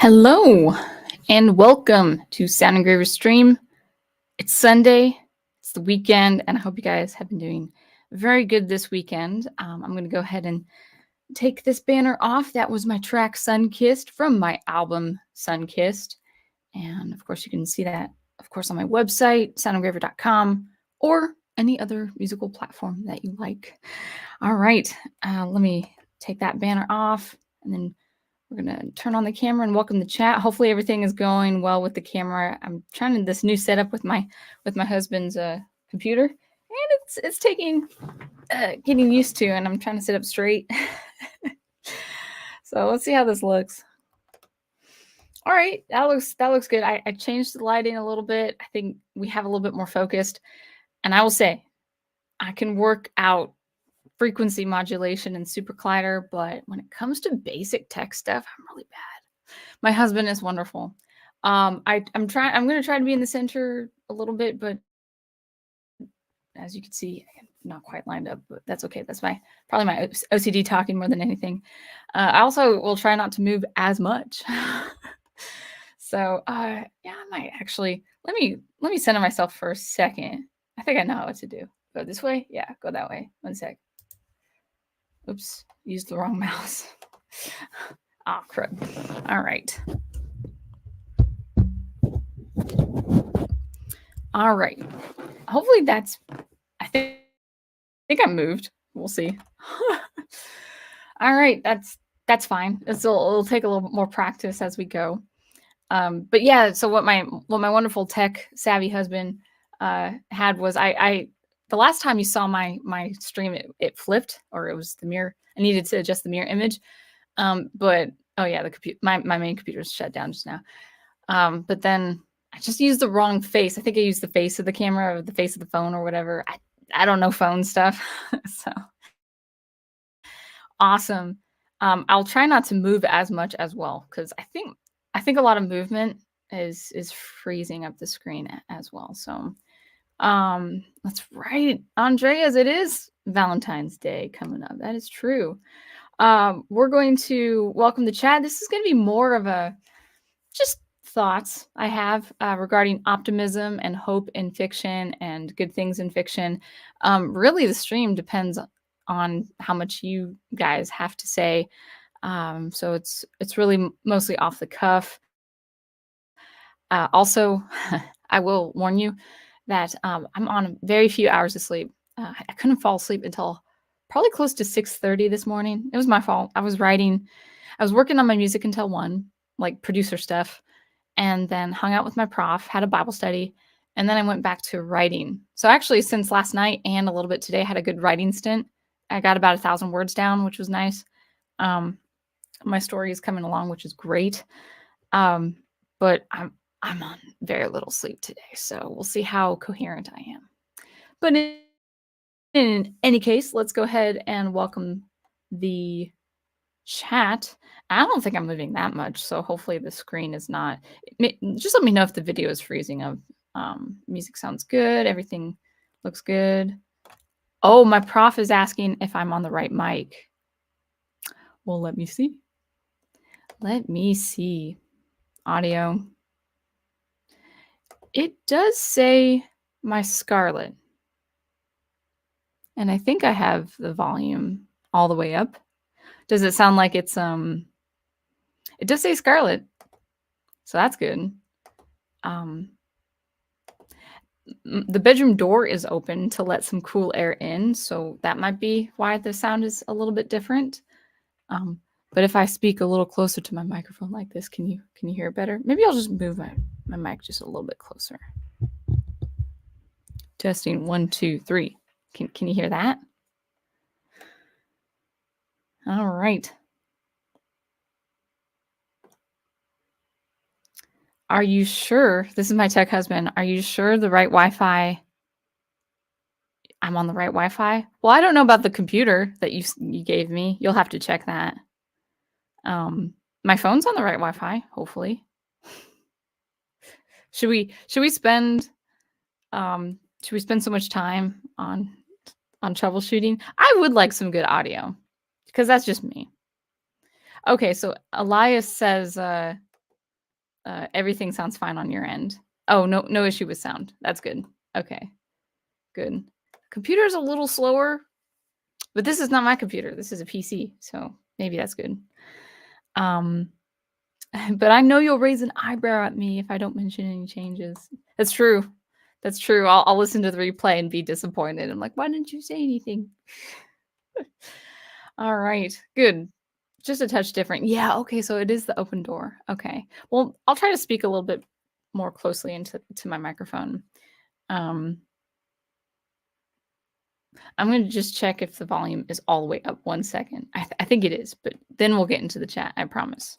Hello and welcome to Sound Engraver Stream. It's Sunday, it's the weekend, and I hope you guys have been doing very good this weekend. I'm going to go ahead and take this banner off. That was my track Sun-Kissed from my album Sun-Kissed. And of course, you can see that, of course, on my website, soundengraver.com, or any other musical platform that you like. All right, let me take that banner off, and then we're going to turn on the camera and welcome the chat. Hopefully everything is going well with the camera. I'm trying this new setup with my husband's computer, and it's taking getting used to, and I'm trying to sit up straight. So let's see how this looks. All right, that looks good. I changed the lighting a little bit. I think we have a little bit more focused, and I will say I can work out frequency modulation and SuperCollider, but when it comes to basic tech stuff, I'm really bad. My husband is wonderful. I'm going to try to be in the center a little bit, but as you can see, I'm not quite lined up, but that's okay. That's probably my OCD talking more than anything. I also will try not to move as much. So yeah, I might actually let me center myself for a second. I think I know what to do. Go this way? Yeah, go that way. One sec. Oops, used the wrong mouse. Ah, crud. All right. All right. Hopefully that's, I think I moved. We'll see. All right, that's fine. It'll take a little more practice as we go. But yeah, so what my wonderful tech savvy husband had was the last time you saw my stream, it flipped, or it was the mirror. I needed to adjust the mirror image. But oh yeah, my main computer's shut down just now. But then I just used the wrong face. I think I used the face of the camera or the face of the phone or whatever. I don't know phone stuff. So awesome. I'll try not to move as much as well, because I think a lot of movement is freezing up the screen as well. So that's right, Andreas, it is Valentine's Day coming up. That is true. We're going to welcome the chat. This is going to be more of a just thoughts I have regarding optimism and hope in fiction and good things in fiction. Really, the stream depends on how much you guys have to say. So it's really mostly off the cuff. Also, I will warn you that I'm on very few hours of sleep. I couldn't fall asleep until probably close to 6:30 this morning. It was my fault. I was working on my music until 1, like producer stuff, and then hung out with my prof, had a Bible study, and then I went back to writing. So actually, since last night and a little bit today, I had a good writing stint. I got about 1,000 words down, which was nice. My story is coming along, which is great. But I'm on very little sleep today, so we'll see how coherent I am. But in any case, let's go ahead and welcome the chat. I don't think I'm moving that much, so hopefully the screen is not. Just let me know if the video is freezing up. Music sounds good. Everything looks good. Oh, my prof is asking if I'm on the right mic. Well, let me see. Let me see. Audio. It does say my Scarlett. And I think I have the volume all the way up. Does it sound like it's it does say Scarlett. So that's good. The bedroom door is open to let some cool air in, so that might be why the sound is a little bit different. But if I speak a little closer to my microphone like this, can you hear it better? Maybe I'll just move my mic just a little bit closer. Testing 1, 2, 3. Can you hear that? All right. Are you sure? This is my tech husband. Are you sure the right Wi-Fi? I'm on the right Wi-Fi? Well, I don't know about the computer that you gave me. You'll have to check that. My phone's on the right Wi-Fi, hopefully. Should we spend so much time on troubleshooting? I would like some good audio, because that's just me. Okay, so Elias says everything sounds fine on your end. Oh, no issue with sound. That's good. Okay, good. Computer's a little slower, but this is not my computer. This is a PC, so maybe that's good. Um, but I know you'll raise an eyebrow at me if I don't mention any changes. That's true. That's true. I'll listen to the replay and be disappointed. I'm like, why didn't you say anything? All right, good. Just a touch different. Yeah, okay, so it is the open door. Okay. Well, I'll try to speak a little bit more closely into my microphone. I'm going to just check if the volume is all the way up. 1 second. I think it is, but then we'll get into the chat, I promise.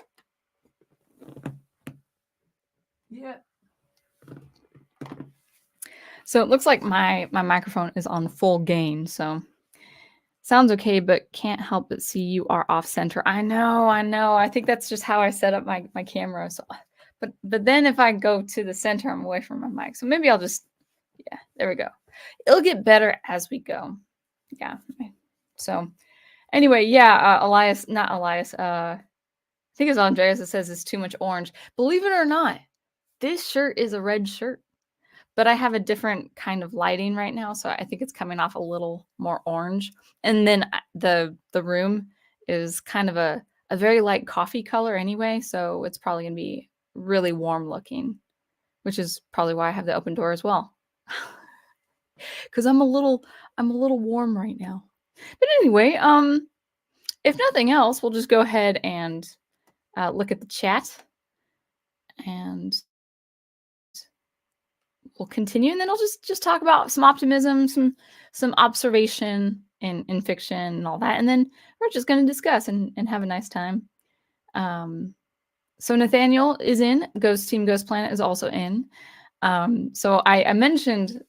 Yeah. So it looks like my microphone is on full gain, so sounds okay, but can't help but see you are off center. I know. I think that's just how I set up my camera. So, but then if I go to the center, I'm away from my mic. So maybe I'll just, yeah, there we go. It'll get better as we go. Yeah. So anyway, yeah, not Elias. I think it's Andreas that says it's too much orange. Believe it or not, this shirt is a red shirt. But I have a different kind of lighting right now, so I think it's coming off a little more orange. And then the room is kind of a very light coffee color anyway, so it's probably gonna be really warm looking, which is probably why I have the open door as well. Because I'm a little warm right now. But anyway, if nothing else, we'll just go ahead and look at the chat, and we'll continue, and then I'll just talk about some optimism, some observation in fiction and all that, and then we're just going to discuss and have a nice time. So Nathaniel is in. Ghost Team Ghost Planet is also in. So I mentioned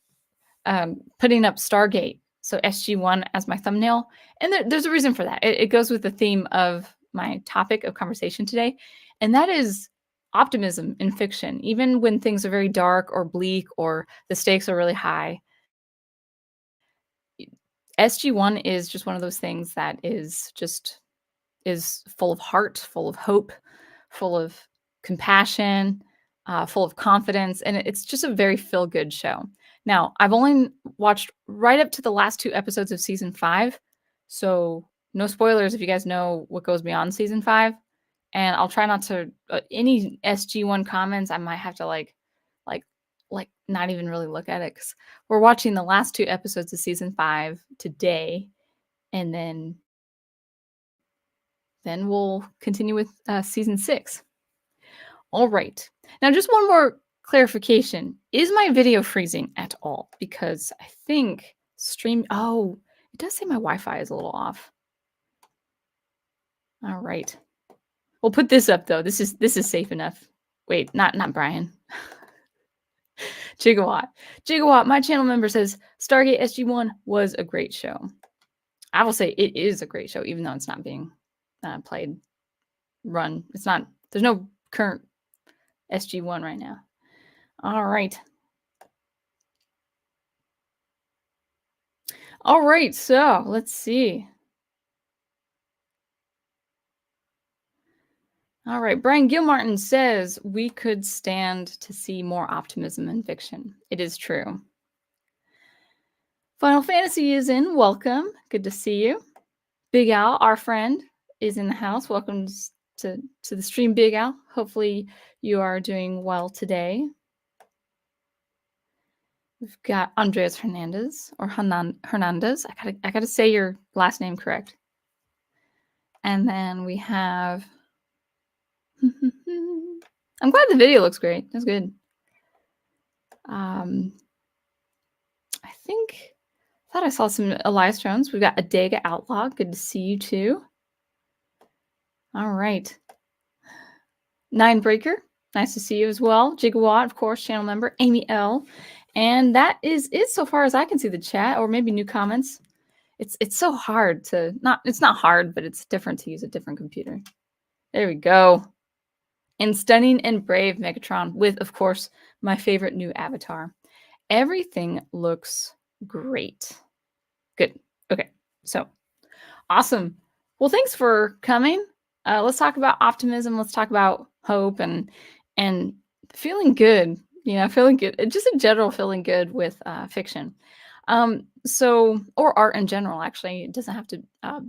putting up Stargate, so SG1 as my thumbnail, and there's a reason for that. It goes with the theme of my topic of conversation today, and that is optimism in fiction. Even when things are very dark or bleak or the stakes are really high, SG1 is just one of those things that is full of heart, full of hope, full of compassion, full of confidence, and it's just a very feel-good show. Now, I've only watched right up to the last 2 episodes of season 5, so no spoilers if you guys know what goes beyond season 5. And I'll try not to any SG1 comments. I might have to like not even really look at it, because we're watching the last 2 episodes of season 5 today, and then we'll continue with season 6. All right. Now, just one more clarification. Is my video freezing at all? Because I think oh, it does say my Wi-Fi is a little off. All right. We'll put this up though. This is safe enough. Wait, not Brian. Gigawatt, my channel member says Stargate SG1 was a great show. I will say it is a great show, even though it's not being run. It's not, there's no current SG1 right now. All right. All right, so let's see. All right, Brian Gilmartin says we could stand to see more optimism in fiction. It is true. Final Fantasy is in. Welcome. Good to see you. Big Al, our friend, is in the house. Welcome to the stream, Big Al. Hopefully you are doing well today. We've got Andres Hernandez, or Hernandez. I gotta say your last name correct. And then we have I'm glad the video looks great. That's good. I thought I saw some Elias Jones. We've got Adega Outlaw. Good to see you too. All right. Nine Breaker. Nice to see you as well. Gigawatt, of course, channel member. Amy L. And that is it so far as I can see the chat, or maybe new comments. It's so hard to it's not hard, but it's different to use a different computer. There we go. And stunning and brave Megatron with, of course, my favorite new avatar. Everything looks great. Good. Okay. So awesome. Well, thanks for coming. Let's talk about optimism. Let's talk about hope and and feeling good, feeling good, just in general, feeling good with fiction. Or art in general, actually, it doesn't have to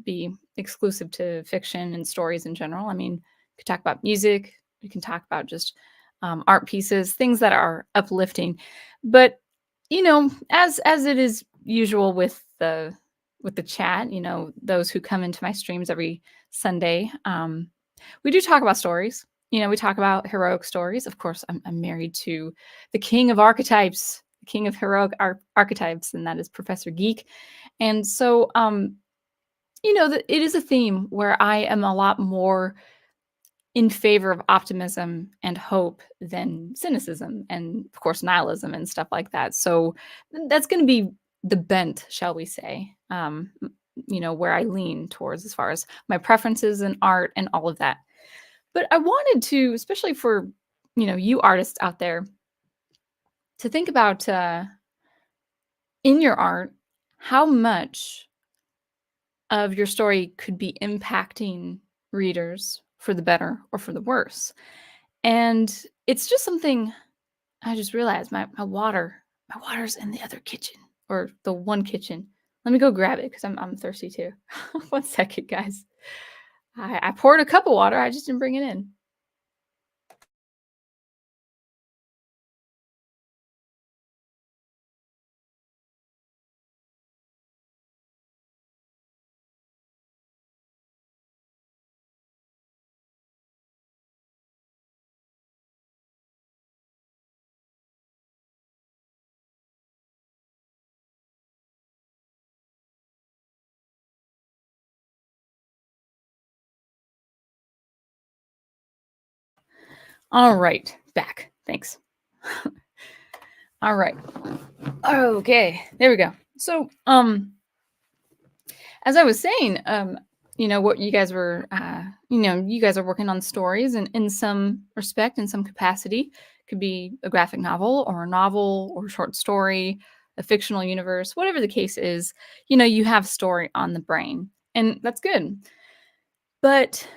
be exclusive to fiction and stories in general. I mean, we could talk about music, we can talk about just art pieces, things that are uplifting. But as it is usual with the chat, those who come into my streams every Sunday, we do talk about stories. We talk about heroic stories. Of course, I'm married to the king of archetypes, the king of heroic archetypes, and that is Professor Geek. And so, it is a theme where I am a lot more in favor of optimism and hope than cynicism and, of course, nihilism and stuff like that. So that's going to be the bent, shall we say, where I lean towards as far as my preferences in art and all of that. But I wanted to, especially for, you artists out there, to think about in your art, how much of your story could be impacting readers for the better or for the worse. And it's just something I just realized my water's in the other kitchen, or the one kitchen. Let me go grab it because I'm thirsty too. One second, guys. I poured a cup of water. I just didn't bring it in. All right, back. Thanks. All right. Okay, there we go. So, as I was saying, what you guys were, you guys are working on stories, and in some respect, in some capacity, could be a graphic novel or a short story, a fictional universe, whatever the case is. You have story on the brain, and that's good. But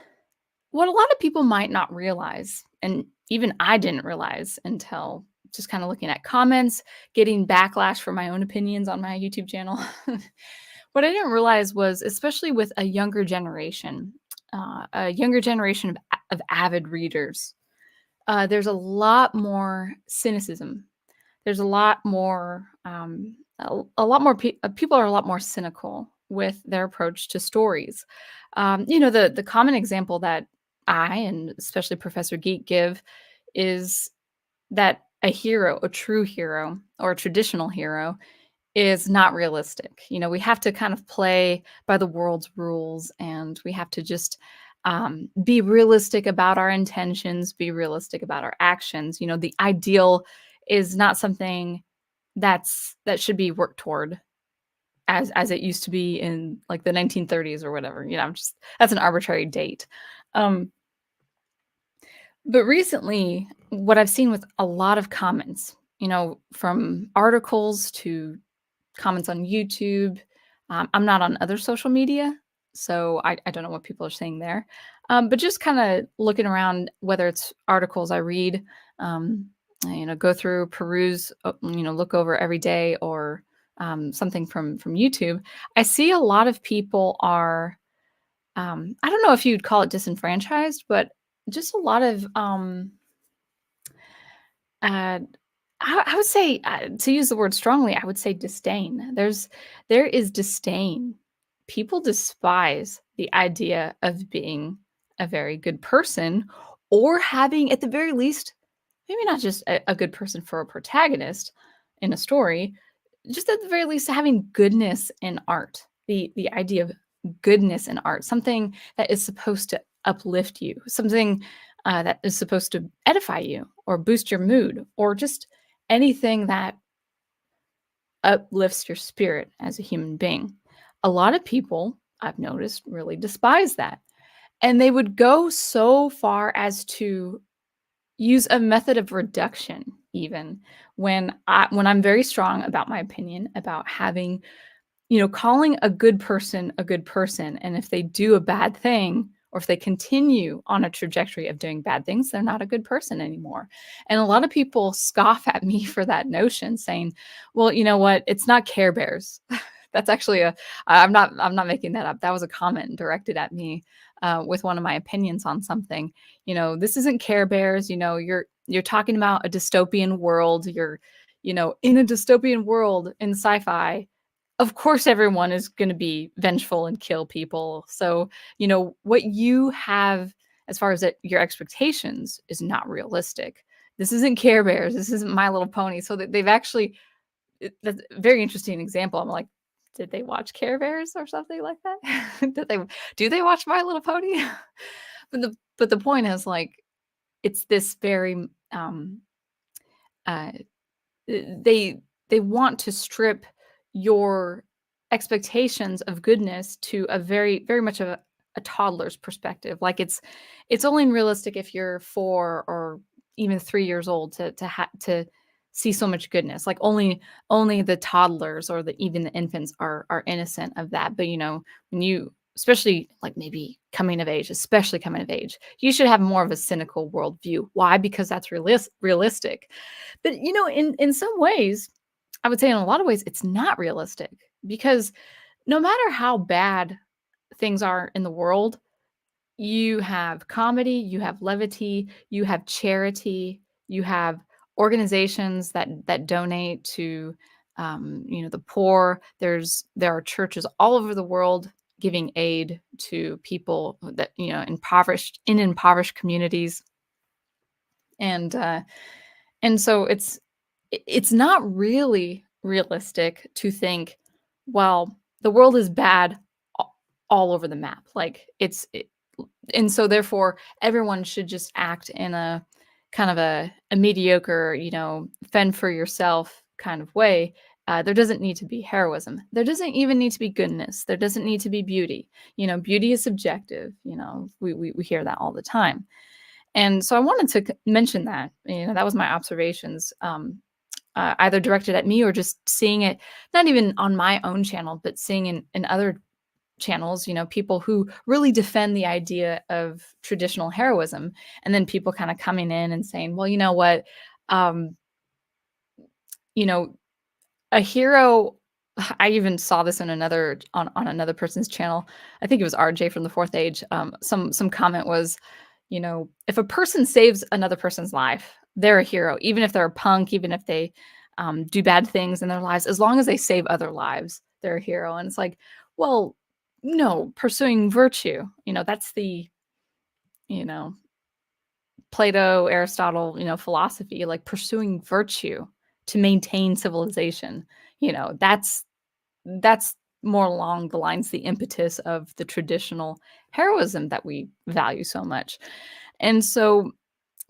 what a lot of people might not realize, and even I didn't realize until just kind of looking at comments, getting backlash for my own opinions on my YouTube channel. What I didn't realize was, especially with a younger generation of avid readers, there's a lot more cynicism. There's a lot more, people are a lot more cynical with their approach to stories. The common example that I, and especially Professor Geek, give is that a true hero or a traditional hero, is not realistic. We have to kind of play by the world's rules, and we have to just be realistic about our intentions, be realistic about our actions. The ideal is not something that should be worked toward as it used to be in like the 1930s or whatever. Just that's an arbitrary date. But recently, what I've seen with a lot of comments, from articles to comments on YouTube. I'm not on other social media, so I don't know what people are saying there. But just kind of looking around, whether it's articles I read, go through, peruse, look over every day, or something from YouTube, I see a lot of people are, I don't know if you'd call it disenfranchised, but just a lot of, uh, I would say, to use the word strongly, I would say disdain. There is disdain. People despise the idea of being a very good person, or having, at the very least, maybe not just a good person for a protagonist in a story, just at the very least having goodness in art. The idea of goodness in art, something that is supposed to uplift you, something that is supposed to edify you or boost your mood, or just anything that uplifts your spirit as a human being. A lot of people, I've noticed, really despise that. And they would go so far as to use a method of reduction, even when I'm very strong about my opinion about having, calling a good person, and if they do a bad thing or if they continue on a trajectory of doing bad things, they're not a good person anymore. And a lot of people scoff at me for that notion, saying, well, you know what? It's not Care Bears. That's actually I'm not making that up. That was a comment directed at me with one of my opinions on something. This isn't Care Bears. You're talking about a dystopian world. You're, in a dystopian world in sci-fi, of course everyone is going to be vengeful and kill people. So, what you have as far as your expectations is not realistic. This isn't Care Bears. This isn't My Little Pony. So that they've actually, that's a very interesting example. I'm like, did they watch Care Bears or something like that? Do they watch My Little Pony? but the point is, like, it's this very uh they want to strip your expectations of goodness to a very very much of a toddler's perspective. Like, it's only realistic if you're 4 or even 3 years old to see so much goodness. Like, only the toddlers or even the infants are innocent of that. But when you, especially like maybe coming of age, especially coming of age, you should have more of a cynical worldview. Why? Because that's realistic. But in some ways, I would say in a lot of ways, it's not realistic, because no matter how bad things are in the world, you have comedy, you have levity, you have charity, you have organizations that donate to the poor. There are churches all over the world giving aid to people that impoverished communities. And so it's not really realistic to think, well, the world is bad all over the map. Like, and so therefore everyone should just act in a kind of a mediocre, fend for yourself kind of way. There doesn't need to be heroism. There doesn't even need to be goodness. There doesn't need to be beauty. Beauty is subjective. We hear that all the time. And so I wanted to mention that. That was my observations, either directed at me or just seeing it, not even on my own channel, but seeing in other channels, people who really defend the idea of traditional heroism, and then people kind of coming in and saying, well, you know what, um, a hero. I even saw this in on another person's channel. I think it was RJ from the Fourth Age. Some comment was, if a person saves another person's life, they're a hero, even if they're a punk, even if they do bad things in their lives. As long as they save other lives, they're a hero. And it's like, well, no, pursuing virtue, that's the, Plato, Aristotle, philosophy, like pursuing virtue to maintain civilization. That's more along the lines, the impetus of the traditional heroism that we value so much. And so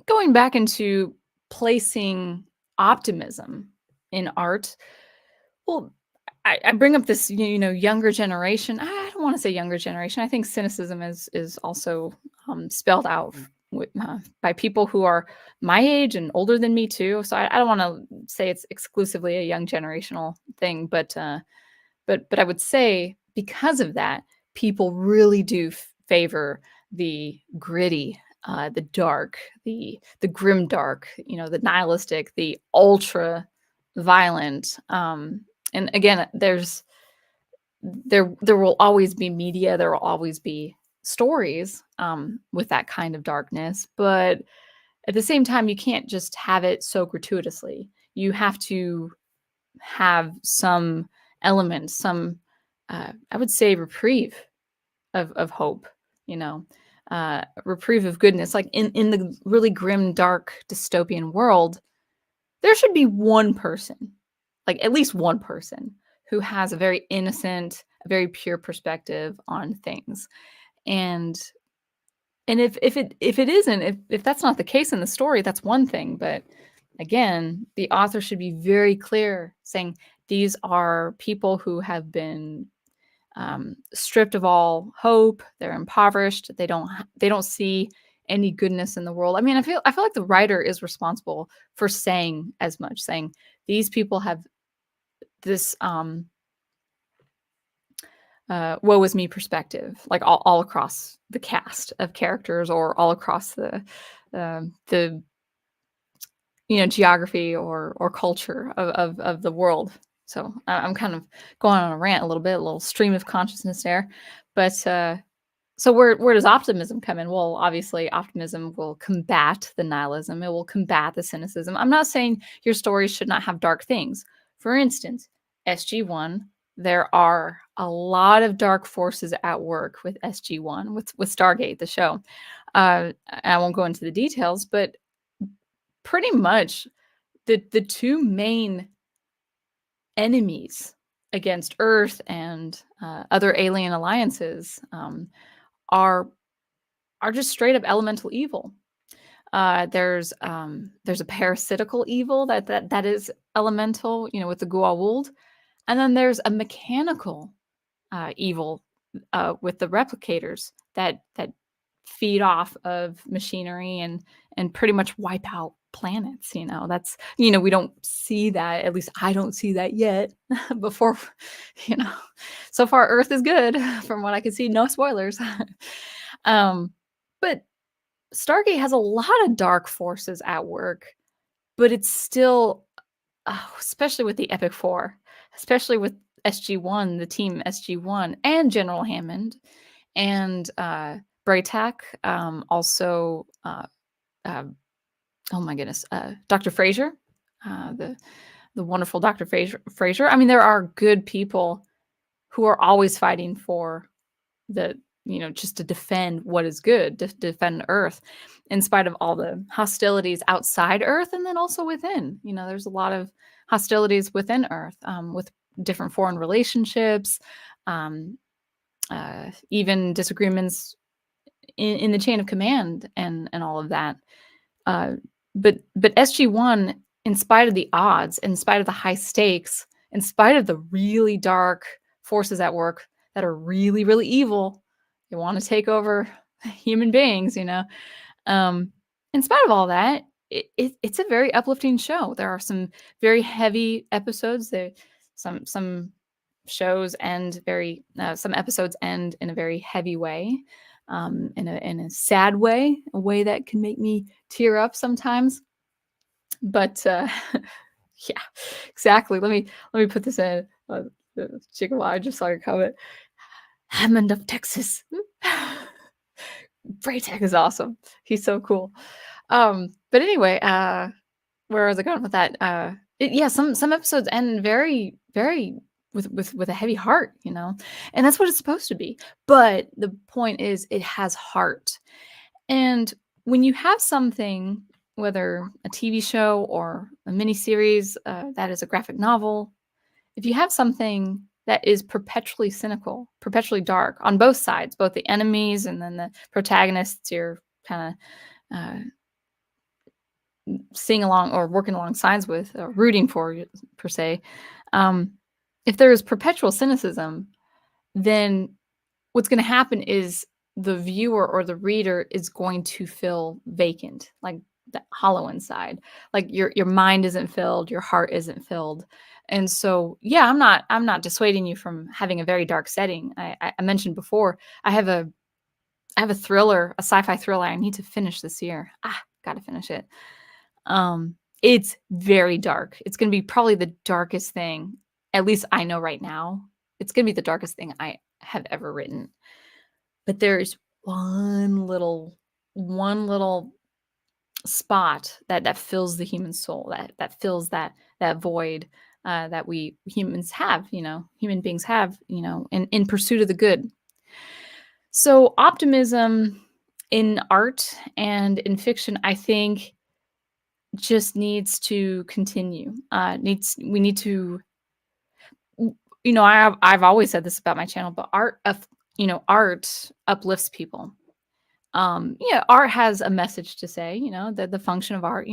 going back into placing optimism in art, well, I bring up this, younger generation. I don't want to say younger generation. I think cynicism is also spelled out by people who are my age and older than me too. So I don't want to say it's exclusively a young generational thing, but I would say because of that, people really do favor the gritty, the dark, the grim dark, the nihilistic, the ultra violent. And again, there will always be media, there will always be stories with that kind of darkness, but at the same time, you can't just have it so gratuitously. You have to have some element, some I would say reprieve of hope, reprieve of goodness. Like in the really grim, dark, dystopian world, there should be one person, like at least one person, who has a very innocent, a very pure perspective on things. And if it isn't, if that's not the case in the story, that's one thing. But again, the author should be very clear, saying these are people who have been stripped of all hope. They're impoverished. They don't see any goodness in the world. I mean, I feel like the writer is responsible for saying as much, saying these people have this woe is me perspective, like all across the cast of characters or all across the geography or culture of the world. So I'm kind of going on a rant a little bit, a little stream of consciousness there. But so where does optimism come in? Well, obviously, optimism will combat the nihilism. It will combat the cynicism. I'm not saying your stories should not have dark things. For instance, SG1, there are a lot of dark forces at work with SG1, with Stargate, the show. I won't go into the details, but pretty much the two main enemies against Earth and other alien alliances are just straight up elemental evil. There's a parasitical evil that is elemental, with the Goa'uld, and then there's a mechanical evil with the replicators that feed off of machinery and pretty much wipe out planets. That's we don't see that. At least I don't see that yet. Before, you know, so far Earth is good from what I can see. No spoilers. But Stargate has a lot of dark forces at work, but it's still, especially with the Epic Four, especially with SG1, the team SG1, and General Hammond, and Braytak, also, oh my goodness, Dr. Fraser, the wonderful Dr. Fraser. I mean, there are good people who are always fighting for the just to defend what is good, to defend Earth, in spite of all the hostilities outside Earth, and then also within. There's a lot of hostilities within Earth, with different foreign relationships, even disagreements in the chain of command, and all of that. But SG1, in spite of the odds, in spite of the high stakes, in spite of the really dark forces at work that are really, really evil, they want to take over human beings, in spite of all that, it's a very uplifting show. There are some very heavy episodes. Some shows end some episodes end in a very heavy way, in a sad way, a way that can make me tear up sometimes. But yeah, exactly. Let me put this in. Chicken, I just saw your comment. Hammond of Texas. Braytek is awesome. He's so cool. But anyway, where was I going with that? Some episodes end very, very with a heavy heart, and that's what it's supposed to be. But the point is, it has heart. And when you have something, whether a TV show or a miniseries that is a graphic novel, if you have something that is perpetually cynical, perpetually dark on both sides, both the enemies and then the protagonists you're kind of seeing along or working alongside with, or rooting for, per se. If there is perpetual cynicism, then what's going to happen is the viewer or the reader is going to feel vacant, like that hollow inside, like your mind isn't filled, your heart isn't filled. And so, yeah, I'm not dissuading you from having a very dark setting. I mentioned before, I have a thriller, a sci-fi thriller I need to finish this year. Gotta finish it. It's very dark. It's gonna be probably the darkest thing, at least I know right now. It's gonna be the darkest thing I have ever written. But there's one little spot that fills the human soul, that fills that void that we humans have, human beings have, in pursuit of the good. So optimism in art and in fiction, I think, just needs to continue. We need to, I've always said this about my channel, but art uplifts people. Art has a message to say, the function of art,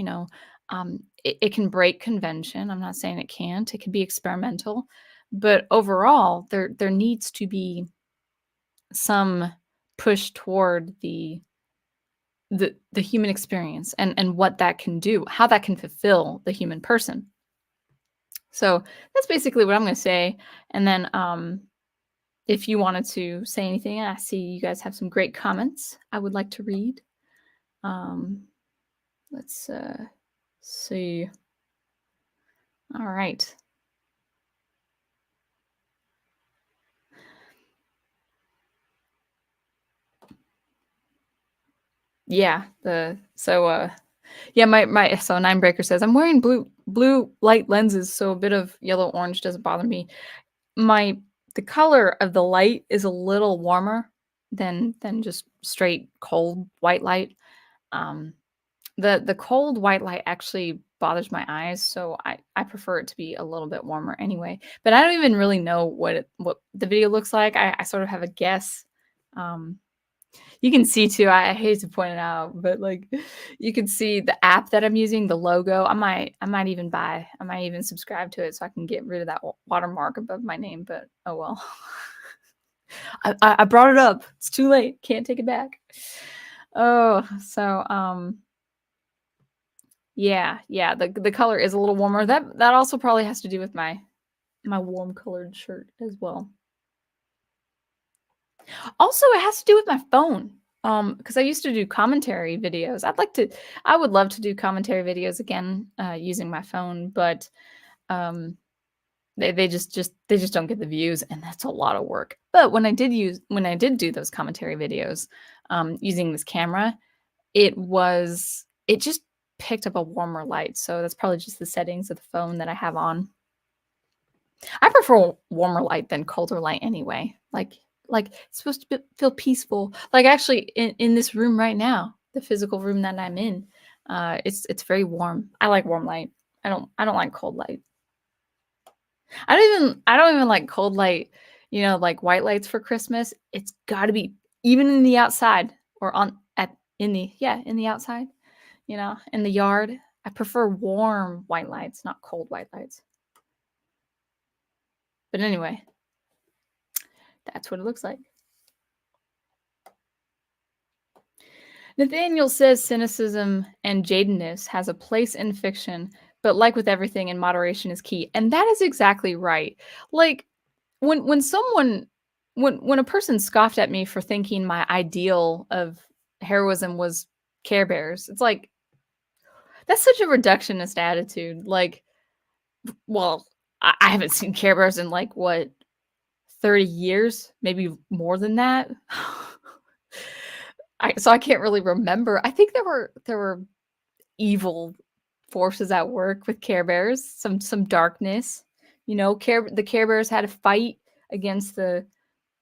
it can break convention. I'm not saying it can't. It can be experimental, but overall, there needs to be some push toward the human experience and what that can do, how that can fulfill the human person. So that's basically what I'm going to say. And then, if you wanted to say anything, I see you guys have some great comments I would like to read. Let's see. All right. Yeah, my so Ninebreaker says I'm wearing blue light lenses, so a bit of yellow orange doesn't bother me. The color of the light is a little warmer than just straight cold white light. Um, the cold white light actually bothers my eyes, so I prefer it to be a little bit warmer anyway. But I don't even really know what the video looks like. I sort of have a guess. Um, you can see too, I hate to point it out, but like you can see the app that I'm using, the logo. I might even subscribe to it so I can get rid of that watermark above my name, but oh well. I brought it up. It's too late. Can't take it back. Oh, so yeah, the color is a little warmer. That also probably has to do with my warm colored shirt as well. Also, it has to do with my phone. Because I used to do commentary videos. I would love to do commentary videos again, using my phone, but um, they just don't get the views, and that's a lot of work. But when I did do those commentary videos, using this camera, it just picked up a warmer light. So that's probably just the settings of the phone that I have on. I prefer warmer light than colder light anyway. Like it's supposed to feel peaceful. Like actually in this room right now, the physical room that I'm in, it's very warm. I like warm light. I don't like cold light. I don't even like cold light, like white lights for Christmas. It's got to be even in the outside or on at in the yeah, in the outside, in the yard. I prefer warm white lights, not cold white lights. But anyway, that's what it looks like. Nathaniel says cynicism and jadedness has a place in fiction, but like with everything, in moderation is key. And that is exactly right. Like when someone when a person scoffed at me for thinking my ideal of heroism was Care Bears, it's like that's such a reductionist attitude. Like, well, I haven't seen Care Bears in like what 30 years, maybe more than that. So I can't really remember. I think there were evil forces at work with Care Bears, some darkness. The Care Bears had a fight against the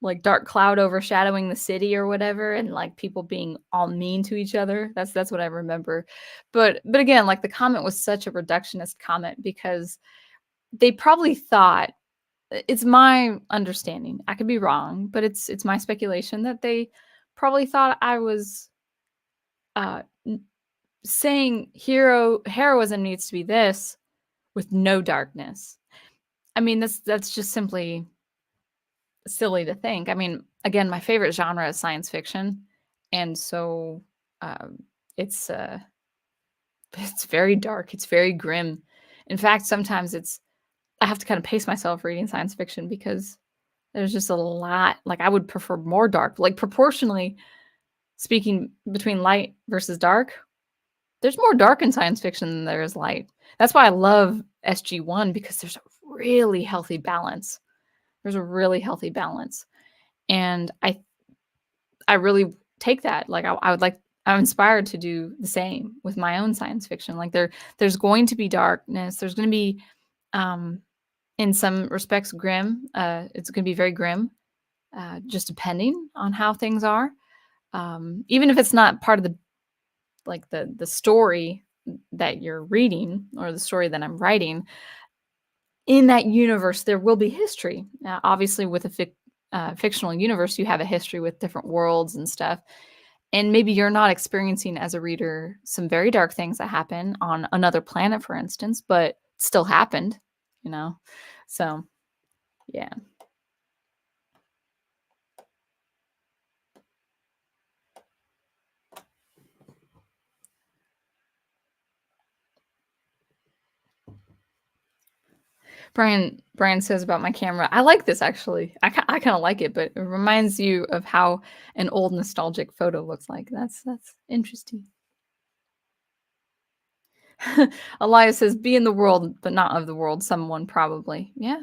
like dark cloud overshadowing the city or whatever, and like people being all mean to each other. That's what I remember. But again, like the comment was such a reductionist comment because they probably thought, it's my understanding, I could be wrong, but it's my speculation that they probably thought I was uh saying heroism needs to be this with no darkness. I mean, that's just simply silly to think. I mean, again, my favorite genre is science fiction, and so um, it's uh, it's very dark. It's very grim. In fact, sometimes I have to kind of pace myself reading science fiction because there's just a lot. Like I would prefer more dark. Like proportionally speaking, between light versus dark, there's more dark in science fiction than there is light. That's why I love SG1 because there's a really healthy balance. There's a really healthy balance. And I really take that. Like I would like I'm inspired to do the same with my own science fiction. Like there's going to be darkness. There's going to be in some respects grim. It's going to be very grim, just depending on how things are. Even if it's not part of the story that you're reading or the story that I'm writing, in that universe there will be history. Now, obviously, with a fictional universe, you have a history with different worlds and stuff. And maybe you're not experiencing as a reader some very dark things that happen on another planet, for instance, but still happened, you know? So, yeah. Brian says about my camera. I like this actually. I kind of like it, but it reminds you of how an old nostalgic photo looks like. That's interesting. Elias says, "Be in the world, but not of the world." Someone probably. Yeah,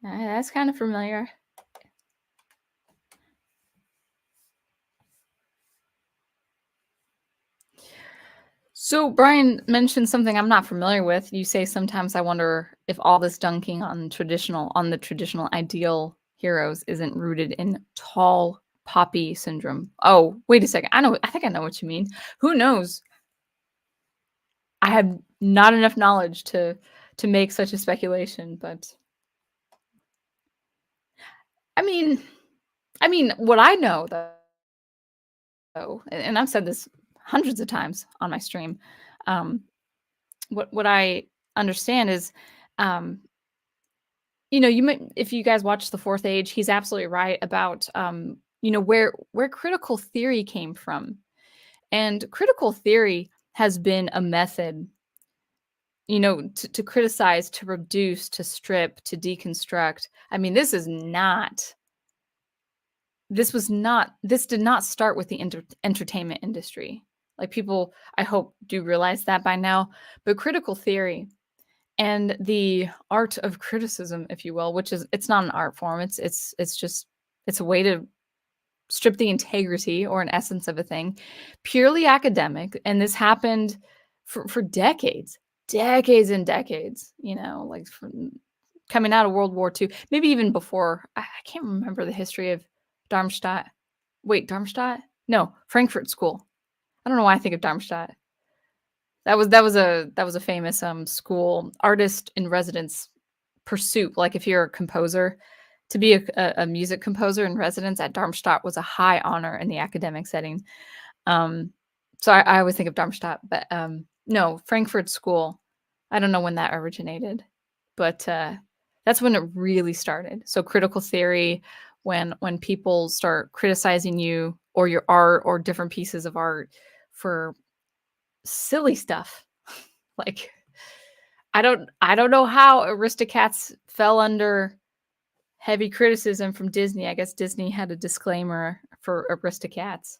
that's kind of familiar. So Brian mentioned something I'm not familiar with. You say sometimes I wonder if all this dunking on the traditional ideal heroes isn't rooted in tall poppy syndrome. Oh, wait a second. I think I know what you mean. Who knows? I have not enough knowledge to make such a speculation, but I mean what I know though, and I've said this hundreds of times on my stream, um, what I understand is, um, you might if you guys watch The Fourth Age, he's absolutely right about, where critical theory came from. And critical theory has been a method, to criticize, to reduce, to strip, to deconstruct. I mean, this did not start with the entertainment industry. Like people, I hope, do realize that by now. But critical theory and the art of criticism, if you will, which is it's not an art form. It's just it's a way to strip the integrity or an essence of a thing, purely academic. And this happened for decades, decades and decades. Like from coming out of World War II, maybe even before. I can't remember the history of Darmstadt. Wait, Darmstadt? No, Frankfurt School. I don't know why I think of Darmstadt. That was a famous school artist in residence pursuit. Like if you're a composer, to be a music composer in residence at Darmstadt was a high honor in the academic setting. So I always think of Darmstadt, but no, Frankfurt School. I don't know when that originated, but that's when it really started. So critical theory, when people start criticizing you or your art or different pieces of art for silly stuff, like I don't know how Aristocats fell under heavy criticism from Disney. I guess Disney had a disclaimer for Aristocats.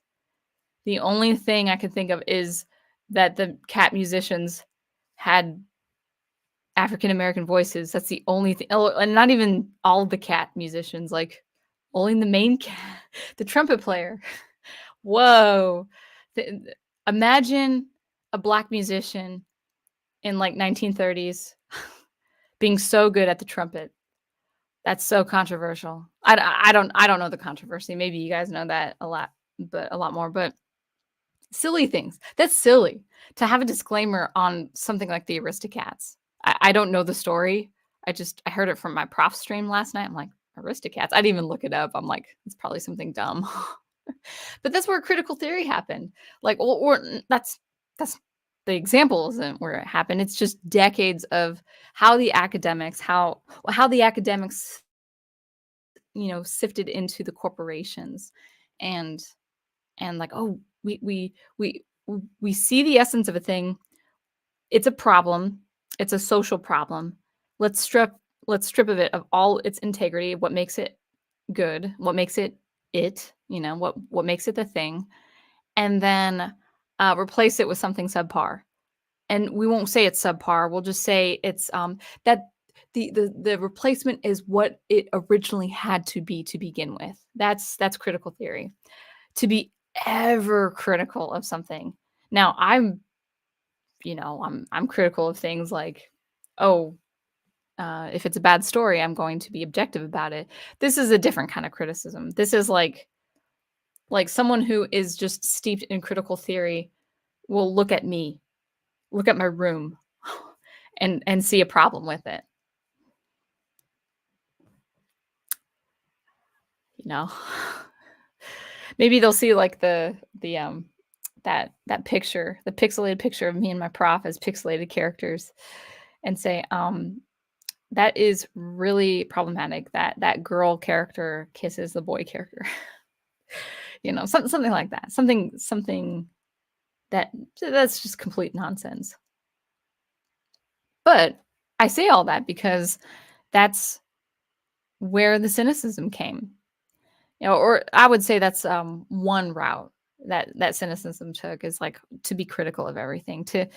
The only thing I could think of is that the cat musicians had African American voices. That's the only thing. Oh, and not even all the cat musicians, like only the main cat, the trumpet player. Whoa. Imagine a black musician in like 1930s being so good at the trumpet. That's so controversial. I don't know the controversy. Maybe you guys know that a lot, but a lot more. But silly things. That's silly to have a disclaimer on something like the Aristocats. I don't know the story. I heard it from my prof stream last night. I'm like, Aristocats. I didn't even look it up. I'm like, it's probably something dumb. But that's where critical theory happened. Like, or that's the example isn't where it happened. It's just decades of how the academics sifted into the corporations and like, oh, we see the essence of a thing. It's a problem. It's a social problem. Let's strip of it of all its integrity, what makes it good, what makes it, what makes it the thing, and then replace it with something subpar. And we won't say it's subpar. We'll just say it's that the replacement is what it originally had to be to begin with. That's critical theory. To be ever critical of something. Now I'm critical of things like, oh, if it's a bad story, I'm going to be objective about it. This is a different kind of criticism. This is like someone who is just steeped in critical theory will look at me, look at my room, and see a problem with it. You know, maybe they'll see like that picture, the pixelated picture of me and my prof as pixelated characters, and say, that is really problematic. That girl character kisses the boy character. Something like that. Something that's just complete nonsense. But I say all that because that's where the cynicism came. Or I would say that's one route that cynicism took, is like to be critical of everything, to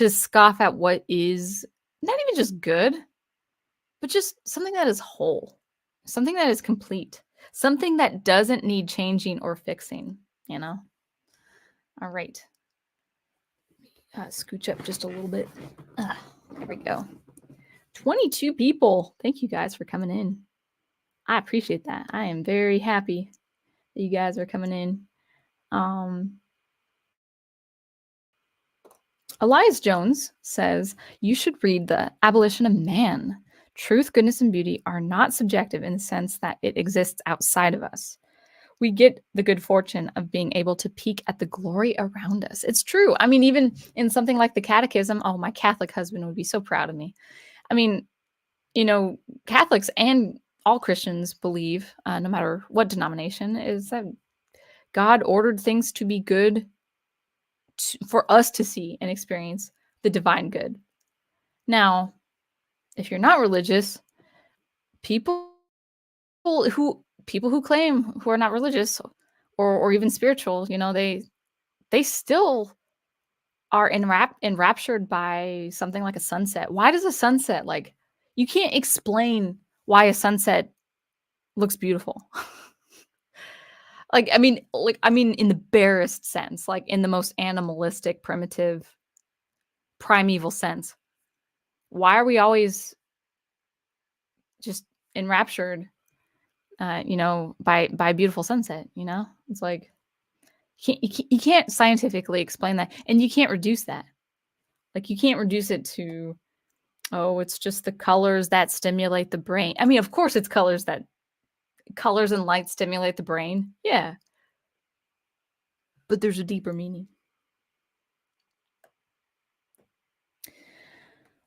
scoff at what is not even just good, but just something that is whole, something that is complete, something that doesn't need changing or fixing, you know? All right. Scooch up just a little bit. There we go. 22 people. Thank you guys for coming in. I appreciate that. I am very happy that you guys are coming in. Elias Jones says, you should read The Abolition of Man. Truth, goodness, and beauty are not subjective in the sense that it exists outside of us. We get the good fortune of being able to peek at the glory around us. It's true. I mean, even in something like the Catechism, oh, my Catholic husband would be so proud of me. I mean, Catholics and all Christians believe, no matter what denomination, is that God ordered things to be good for us to see and experience the divine good. Now, if you're not religious, people who claim who are not religious or even spiritual, they still are enraptured by something like a sunset. Why does a sunset, like, you can't explain why a sunset looks beautiful. Like, I mean in the barest sense, like in the most animalistic, primitive, primeval sense. Why are we always just enraptured by a beautiful sunset, It's like you can't scientifically explain that, and you can't reduce that. Like, you can't reduce it to, oh, it's just the colors that stimulate the brain. I mean, of course it's colors and light stimulate the brain. Yeah. But there's a deeper meaning.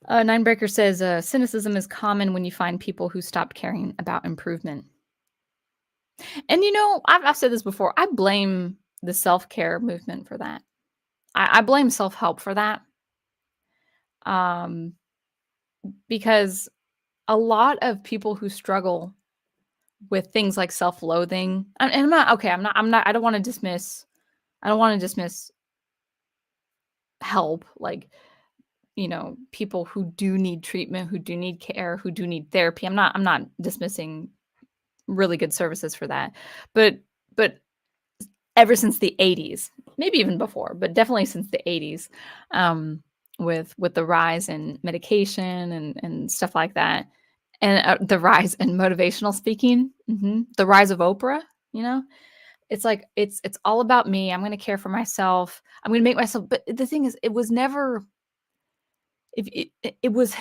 Ninebreaker says, cynicism is common when you find people who stopped caring about improvement. And I've said this before. I blame the self-care movement for that. I blame self-help for that. Because a lot of people who struggle with things like self-loathing, and I'm not okay. I don't want to dismiss. I don't want to dismiss help. Like, people who do need treatment, who do need care, who do need therapy. I'm not dismissing really good services for that. But ever since the 80s, maybe even before, but definitely since the 80s, with the rise in medication and stuff like that, and the rise in motivational speaking, the rise of Oprah, it's like it's all about me. I'm going to care for myself. I'm going to make myself. But the thing is, it was never. If it was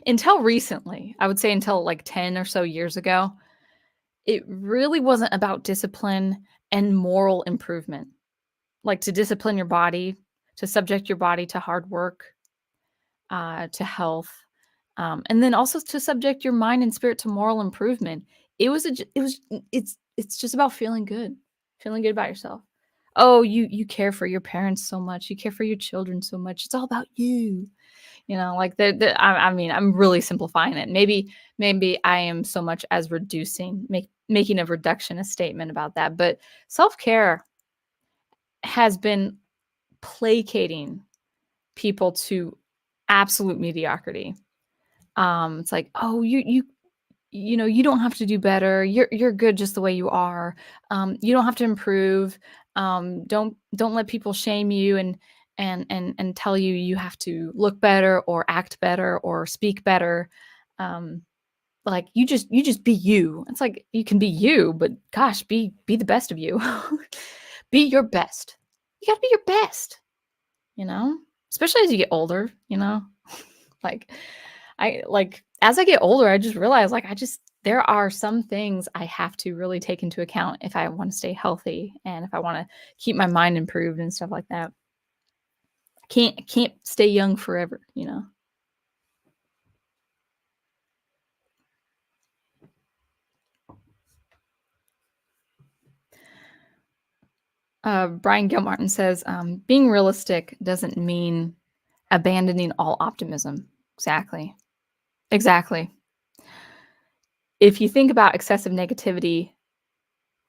until recently, I would say until like 10 or so years ago, it really wasn't about discipline and moral improvement. Like, to discipline your body, to subject your body to hard work, to health, and then also to subject your mind and spirit to moral improvement. It's just about feeling good about yourself. Oh, you care for your parents so much, you care for your children so much. It's all about you. Like, I mean, I'm really simplifying it. Maybe I am so much as making a reductionist statement about that. But self-care has been placating people to absolute mediocrity. It's like, oh, you don't have to do better. You're good just the way you are. You don't have to improve. Don't let people shame you and tell you have to look better or act better or speak better. Like, you just be you. It's like, you can be you, but gosh, be the best of you. Be your best. You got to be your best, especially as you get older, like, as I get older, I just realize, like, there are some things I have to really take into account if I want to stay healthy and if I want to keep my mind improved and stuff like that. I can't stay young forever, Brian Gilmartin says, being realistic doesn't mean Abandoning all optimism. Exactly. Exactly. If you think about excessive negativity,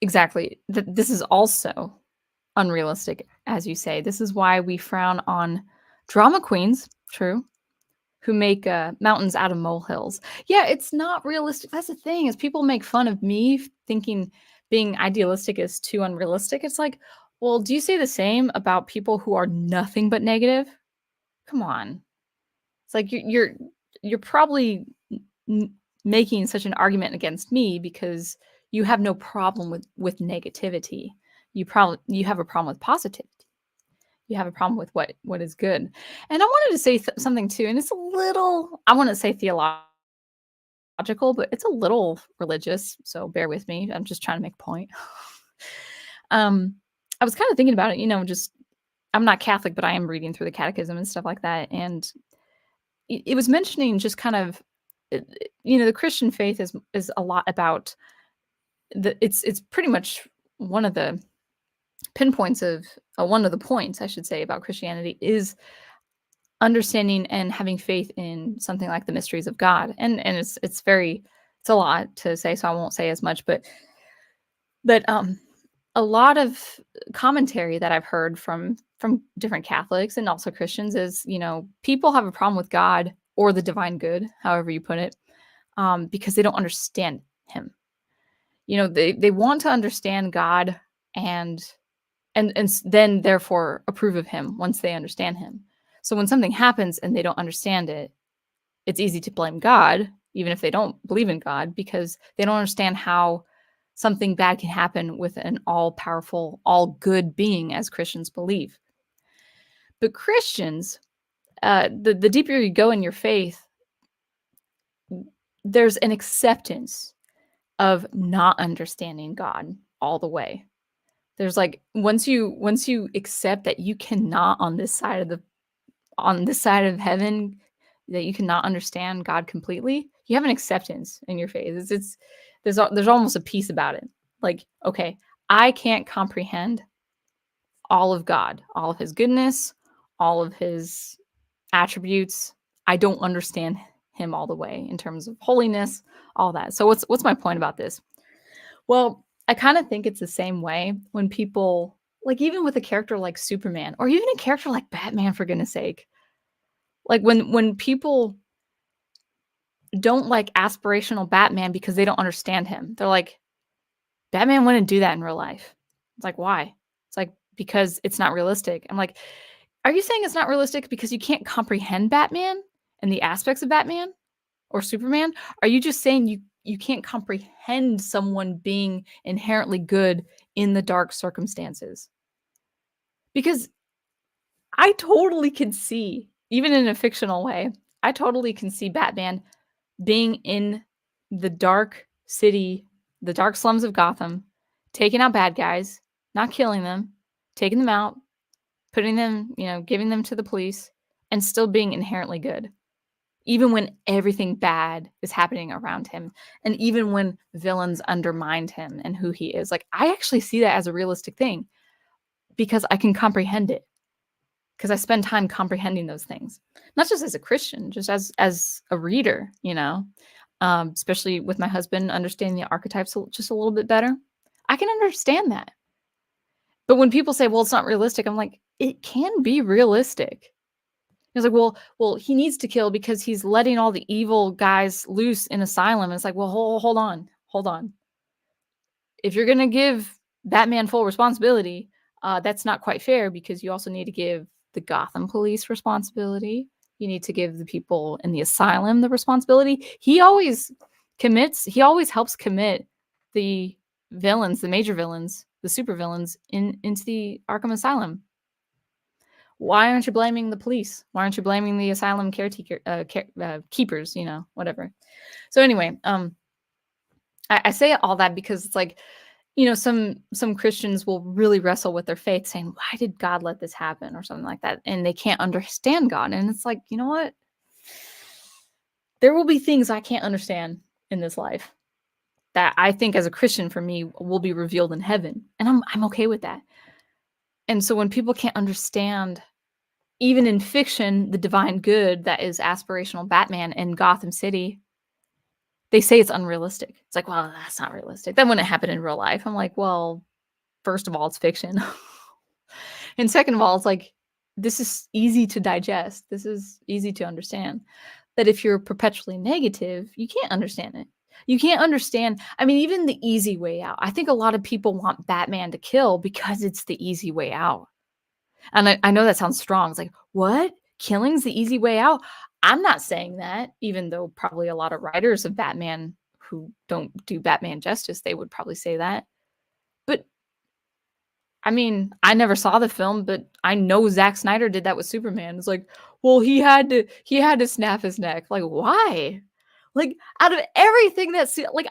exactly, this is also unrealistic, as you say. This is why we frown on drama queens, true, who make mountains out of molehills. Yeah, it's not realistic. That's the thing, is people make fun of me thinking being idealistic is too unrealistic. It's like, well, do you say the same about people who are nothing but negative? Come on. It's like you're probably n- making such an argument against me because you have no problem with negativity. You have a problem with positivity. You have a problem with what is good. And I wanted to say something too, and it's a little, I want to say theological, but it's a little religious. So bear with me. I'm just trying to make a point. um, I was kind of thinking about it. Just I'm not Catholic, but I am reading through the Catechism and stuff like that, and it was mentioning just kind of, the Christian faith is a lot about it's pretty much one of the pinpoints of one of the points, I should say, about Christianity is understanding and having faith in something like the mysteries of God. And it's a lot to say, so I won't say as much, but a lot of commentary that I've heard from different Catholics and also Christians is, people have a problem with God or the divine good, however you put it, because they don't understand him. They want to understand God and then therefore approve of him once they understand him. So when something happens and they don't understand it, it's easy to blame God, even if they don't believe in God, because they don't understand how something bad can happen with an all-powerful, all-good being, as Christians believe. But Christians, the deeper you go in your faith, there's an acceptance of not understanding God all the way. There's like once you accept that you cannot on this side of heaven, that you cannot understand God completely, you have an acceptance in your faith. There's almost a peace about it. Like, okay, I can't comprehend all of God, all of his goodness, all of his attributes. I don't understand him all the way in terms of holiness, all that. So what's my point about this? Well, I kind of think it's the same way when people, like, even with a character like Superman or even a character like Batman, for goodness sake. Like when people don't like aspirational Batman because they don't understand him. They're like, Batman wouldn't do that in real life. It's like, why? It's like, because it's not realistic. I'm like, are you saying it's not realistic because you can't comprehend Batman and the aspects of Batman or Superman? Are you just saying you can't comprehend someone being inherently good in the dark circumstances? Because I totally can see, even in a fictional way, I totally can see Batman being in the dark city, the dark slums of Gotham, taking out bad guys, not killing them, taking them out, putting them, giving them to the police, and still being inherently good. Even when everything bad is happening around him, and even when villains undermined him and who he is. Like, I actually see that as a realistic thing because I can comprehend it. Because I spend time comprehending those things, not just as a Christian, just as a reader, especially with my husband understanding the archetypes just a little bit better. I can understand that. But when people say, well, it's not realistic, I'm like, it can be realistic. It's like, well, he needs to kill because he's letting all the evil guys loose in asylum. And it's like, well, hold on. If you're going to give Batman full responsibility, that's not quite fair because you also need to give the Gotham police responsibility. You need to give the people in the asylum the responsibility. He always helps commit the villains, the major villains, the super villains into the Arkham Asylum. Why aren't you blaming the police? Why aren't you blaming the asylum caretaker keepers? Whatever. So anyway, I say all that because it's like, some Christians will really wrestle with their faith, saying, "Why did God let this happen?" or something like that, and they can't understand God. And it's like, you know what? There will be things I can't understand in this life that I think, as a Christian, for me, will be revealed in heaven, and I'm okay with that. And so when people can't understand even in fiction, the divine good that is aspirational Batman in Gotham City, they say it's unrealistic. It's like, well, that's not realistic. That wouldn't happen in real life. I'm like, well, first of all, it's fiction. And second of all, it's like, this is easy to digest. This is easy to understand. That if you're perpetually negative, you can't understand it. You can't understand. I mean, even the easy way out. I think a lot of people want Batman to kill because it's the easy way out. And I know that sounds strong. It's like, what? Killing's the easy way out? I'm not saying that, even though probably a lot of writers of Batman who don't do Batman justice, they would probably say that. But I mean, I never saw the film, but I know Zack Snyder did that with Superman. It's like, well, he had to snap his neck. Like, why? Like, out of everything that's like,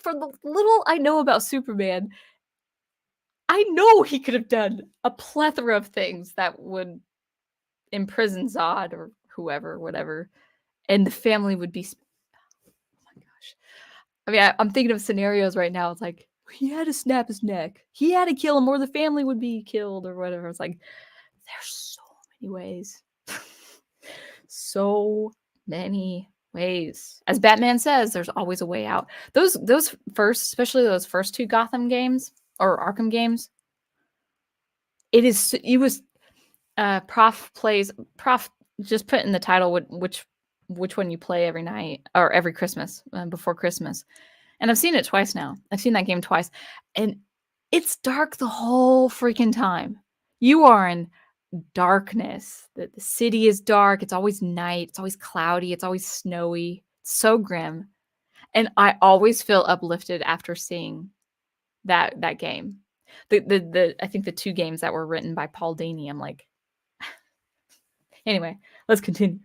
for the little I know about Superman, I know he could have done a plethora of things that would imprison Zod or whoever, whatever, and the family would be. Oh my gosh! I mean, I'm thinking of scenarios right now. It's like he had to snap his neck. He had to kill him, or the family would be killed, or whatever. It's like there's so many ways, so many ways. As Batman says, there's always a way out. Those first, especially those first two Gotham games or Arkham games, it was Prof just put in the title which one you play every night or every Christmas before Christmas. And I've seen it twice now. I've seen that game twice. And it's dark the whole freaking time. You are in darkness. The city is dark. It's always night. It's always cloudy. It's always snowy. It's so grim. And I always feel uplifted after seeing that game. I think the two games that were written by Paul Dini, I'm like, anyway, let's continue.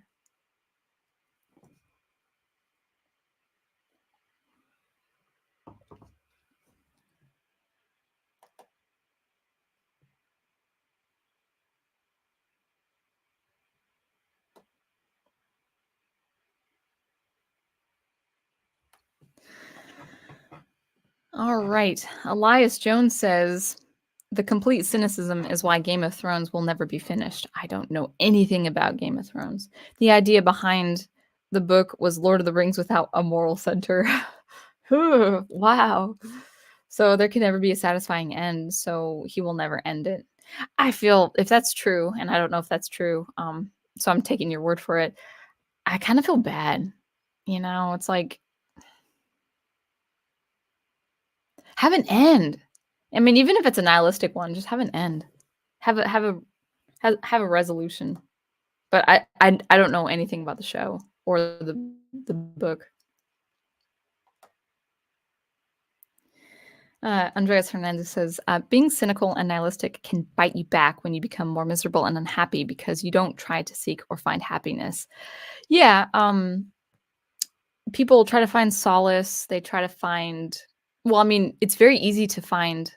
All right. Elias Jones says the complete cynicism is why Game of Thrones will never be finished. I don't know anything about Game of Thrones. The idea behind the book was Lord of the Rings without a moral center. Wow. So there can never be a satisfying end, so he will never end it. I feel if that's true, and I don't know if that's true, so I'm taking your word for it. I kind of feel bad. It's like have an end. I mean, even if it's a nihilistic one, just have an end. Have a resolution. But I don't know anything about the show or the book. Andreas Hernandez says, being cynical and nihilistic can bite you back when you become more miserable and unhappy because you don't try to seek or find happiness. Yeah, people try to find solace. They try to find, well, I mean, it's very easy to find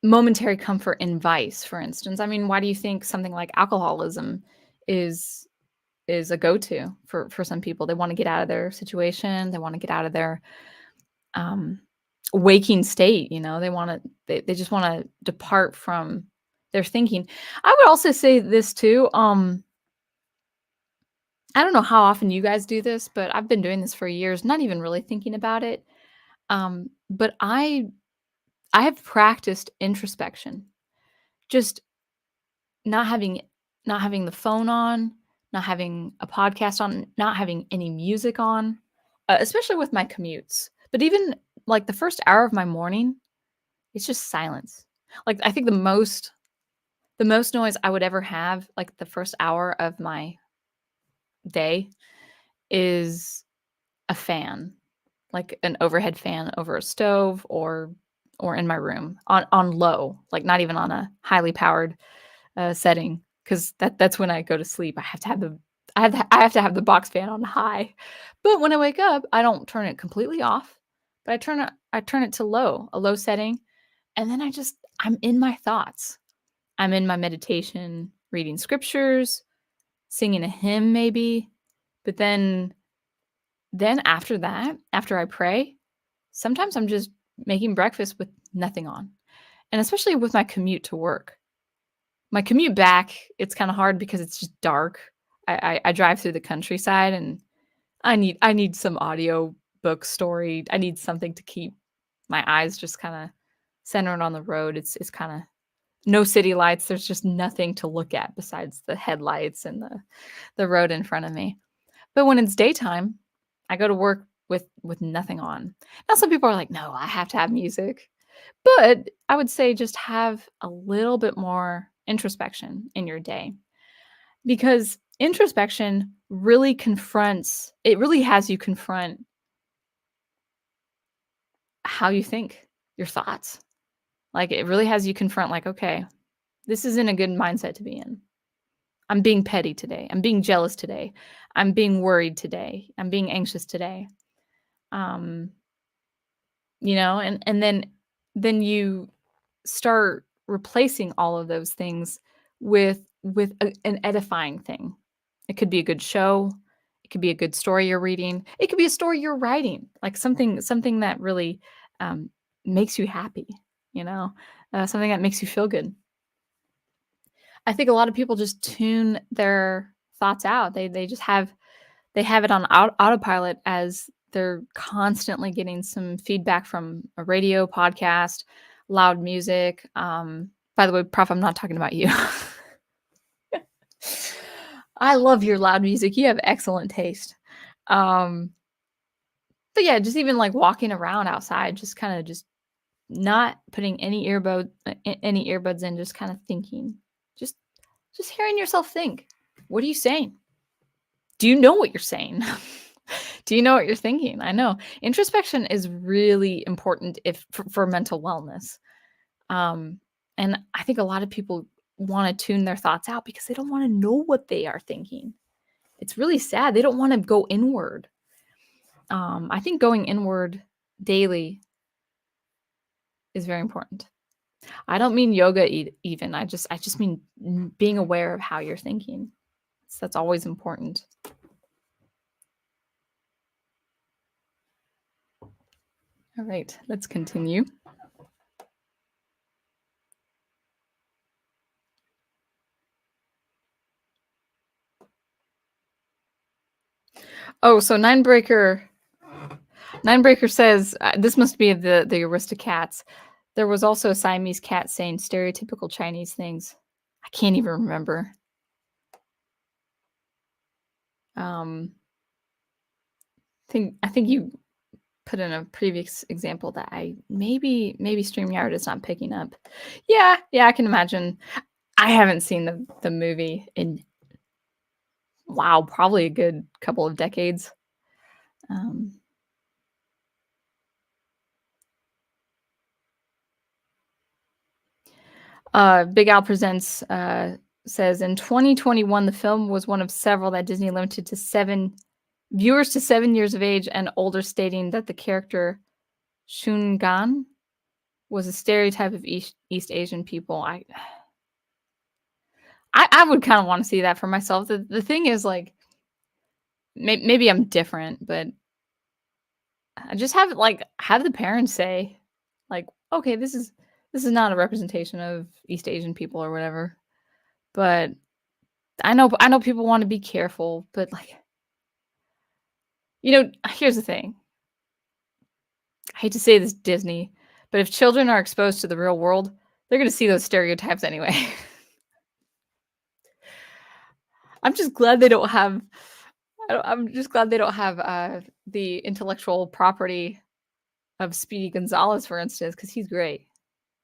momentary comfort in vice, for instance. I mean, why do you think something like alcoholism is a go-to for some people? They want to get out of their situation. They want to get out of their waking state. They just want to depart from their thinking. I would also say this too. I don't know how often you guys do this, but I've been doing this for years, not even really thinking about it. But I have practiced introspection, just not having the phone on, not having a podcast on, not having any music on, especially with my commutes. But even like the first hour of my morning, it's just silence. Like I think the most noise I would ever have, like the first hour of my day, is a fan, like an overhead fan over a stove or in my room on low, like not even on a highly powered setting, because that's when I go to sleep. I have to have the box fan on high. But when I wake up, I don't turn it completely off, but I turn it to low, a low setting, and then I'm in my thoughts. I'm in my meditation, reading scriptures, singing a hymn maybe. But then after that, after I pray, sometimes I'm just making breakfast with nothing on. And especially with my commute to work. My commute back, it's kinda hard because it's just dark. I drive through the countryside, and I need some audio book story. I need something to keep my eyes just kinda centered on the road. It's kinda no city lights, there's just nothing to look at besides the headlights and the road in front of me. But when it's daytime, I go to work with nothing on. Now some people are like, "No, I have to have music." But I would say just have a little bit more introspection in your day, because introspection really confronts it really has you confront how you think, your thoughts. Like, it really has you confront, like, "Okay, this isn't a good mindset to be in. I'm being petty today. I'm being jealous today. I'm being worried today. I'm being anxious today." Um, and then you start replacing all of those things with an edifying thing. It could be a good show, it could be a good story you're reading, it could be a story you're writing, like something that really, um, makes you happy, you know, something that makes you feel good. I think a lot of people just tune their thoughts out. They have it on autopilot as they're constantly getting some feedback from a radio, podcast, loud music. By the way, Prof, I'm not talking about you. I love your loud music. You have excellent taste. Um, but yeah, just even like walking around outside, just kind of just not putting any earbuds in, just kind of thinking, just just hearing yourself think. What are you saying? Do you know what you're saying? Do you know what you're thinking? I know. Introspection is really important if for mental wellness. Um, and I think a lot of people want to tune their thoughts out because they don't want to know what they are thinking. It's really sad. They don't want to go inward. I think going inward daily is very important. I don't mean yoga even. I just mean being aware of how you're thinking. So that's always important. All right, let's continue. Oh, so Ninebreaker says this must be the Aristocats. There was also a Siamese cat saying stereotypical Chinese things. I can't even remember. Um, I think you put in a previous example that I maybe StreamYard is not picking up. Yeah, yeah, I can imagine. I haven't seen the movie in wow, probably a good couple of decades. Um, Big Al Presents says in 2021, the film was one of several that Disney limited to viewers to 7 years of age and older, stating that the character Shungan was a stereotype of East Asian people. I would kind of want to see that for myself. The thing is, like, maybe I'm different, but I just have the parents say, like, okay, this is not a representation of East Asian people or whatever. But I know people want to be careful, but like, here's the thing. I hate to say this, Disney, but if children are exposed to the real world, they're going to see those stereotypes anyway. I'm just glad they don't have. I'm just glad they don't have the intellectual property of Speedy Gonzalez, for instance, because he's great.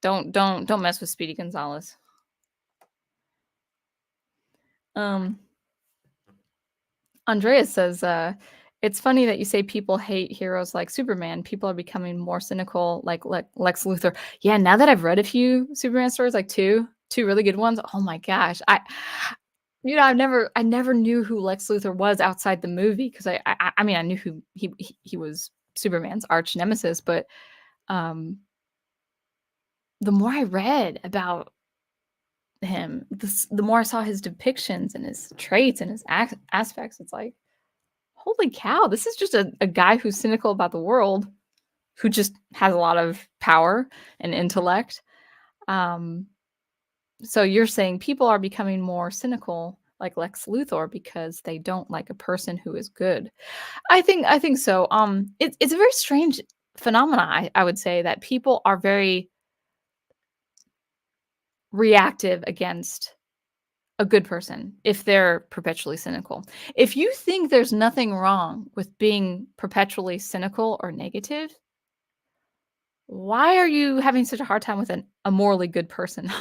Don't mess with Speedy Gonzalez. Um, Andreas says, it's funny that you say people hate heroes like Superman. People are becoming more cynical, like Lex Luthor. Yeah, now that I've read a few Superman stories, like two really good ones. Oh my gosh, I never knew who Lex Luthor was outside the movie, because I mean I knew who he was, Superman's arch nemesis, but um, the more I read about him, the more I saw his depictions and his traits and his aspects. It's like, holy cow, this is just a guy who's cynical about the world, who just has a lot of power and intellect. Um, So you're saying people are becoming more cynical, like Lex Luthor, because they don't like a person who is good. I think so. It's a very strange phenomena. I would say that people are very reactive against a good person if they're perpetually cynical. If you think there's nothing wrong with being perpetually cynical or negative, why are you having such a hard time with a morally good person?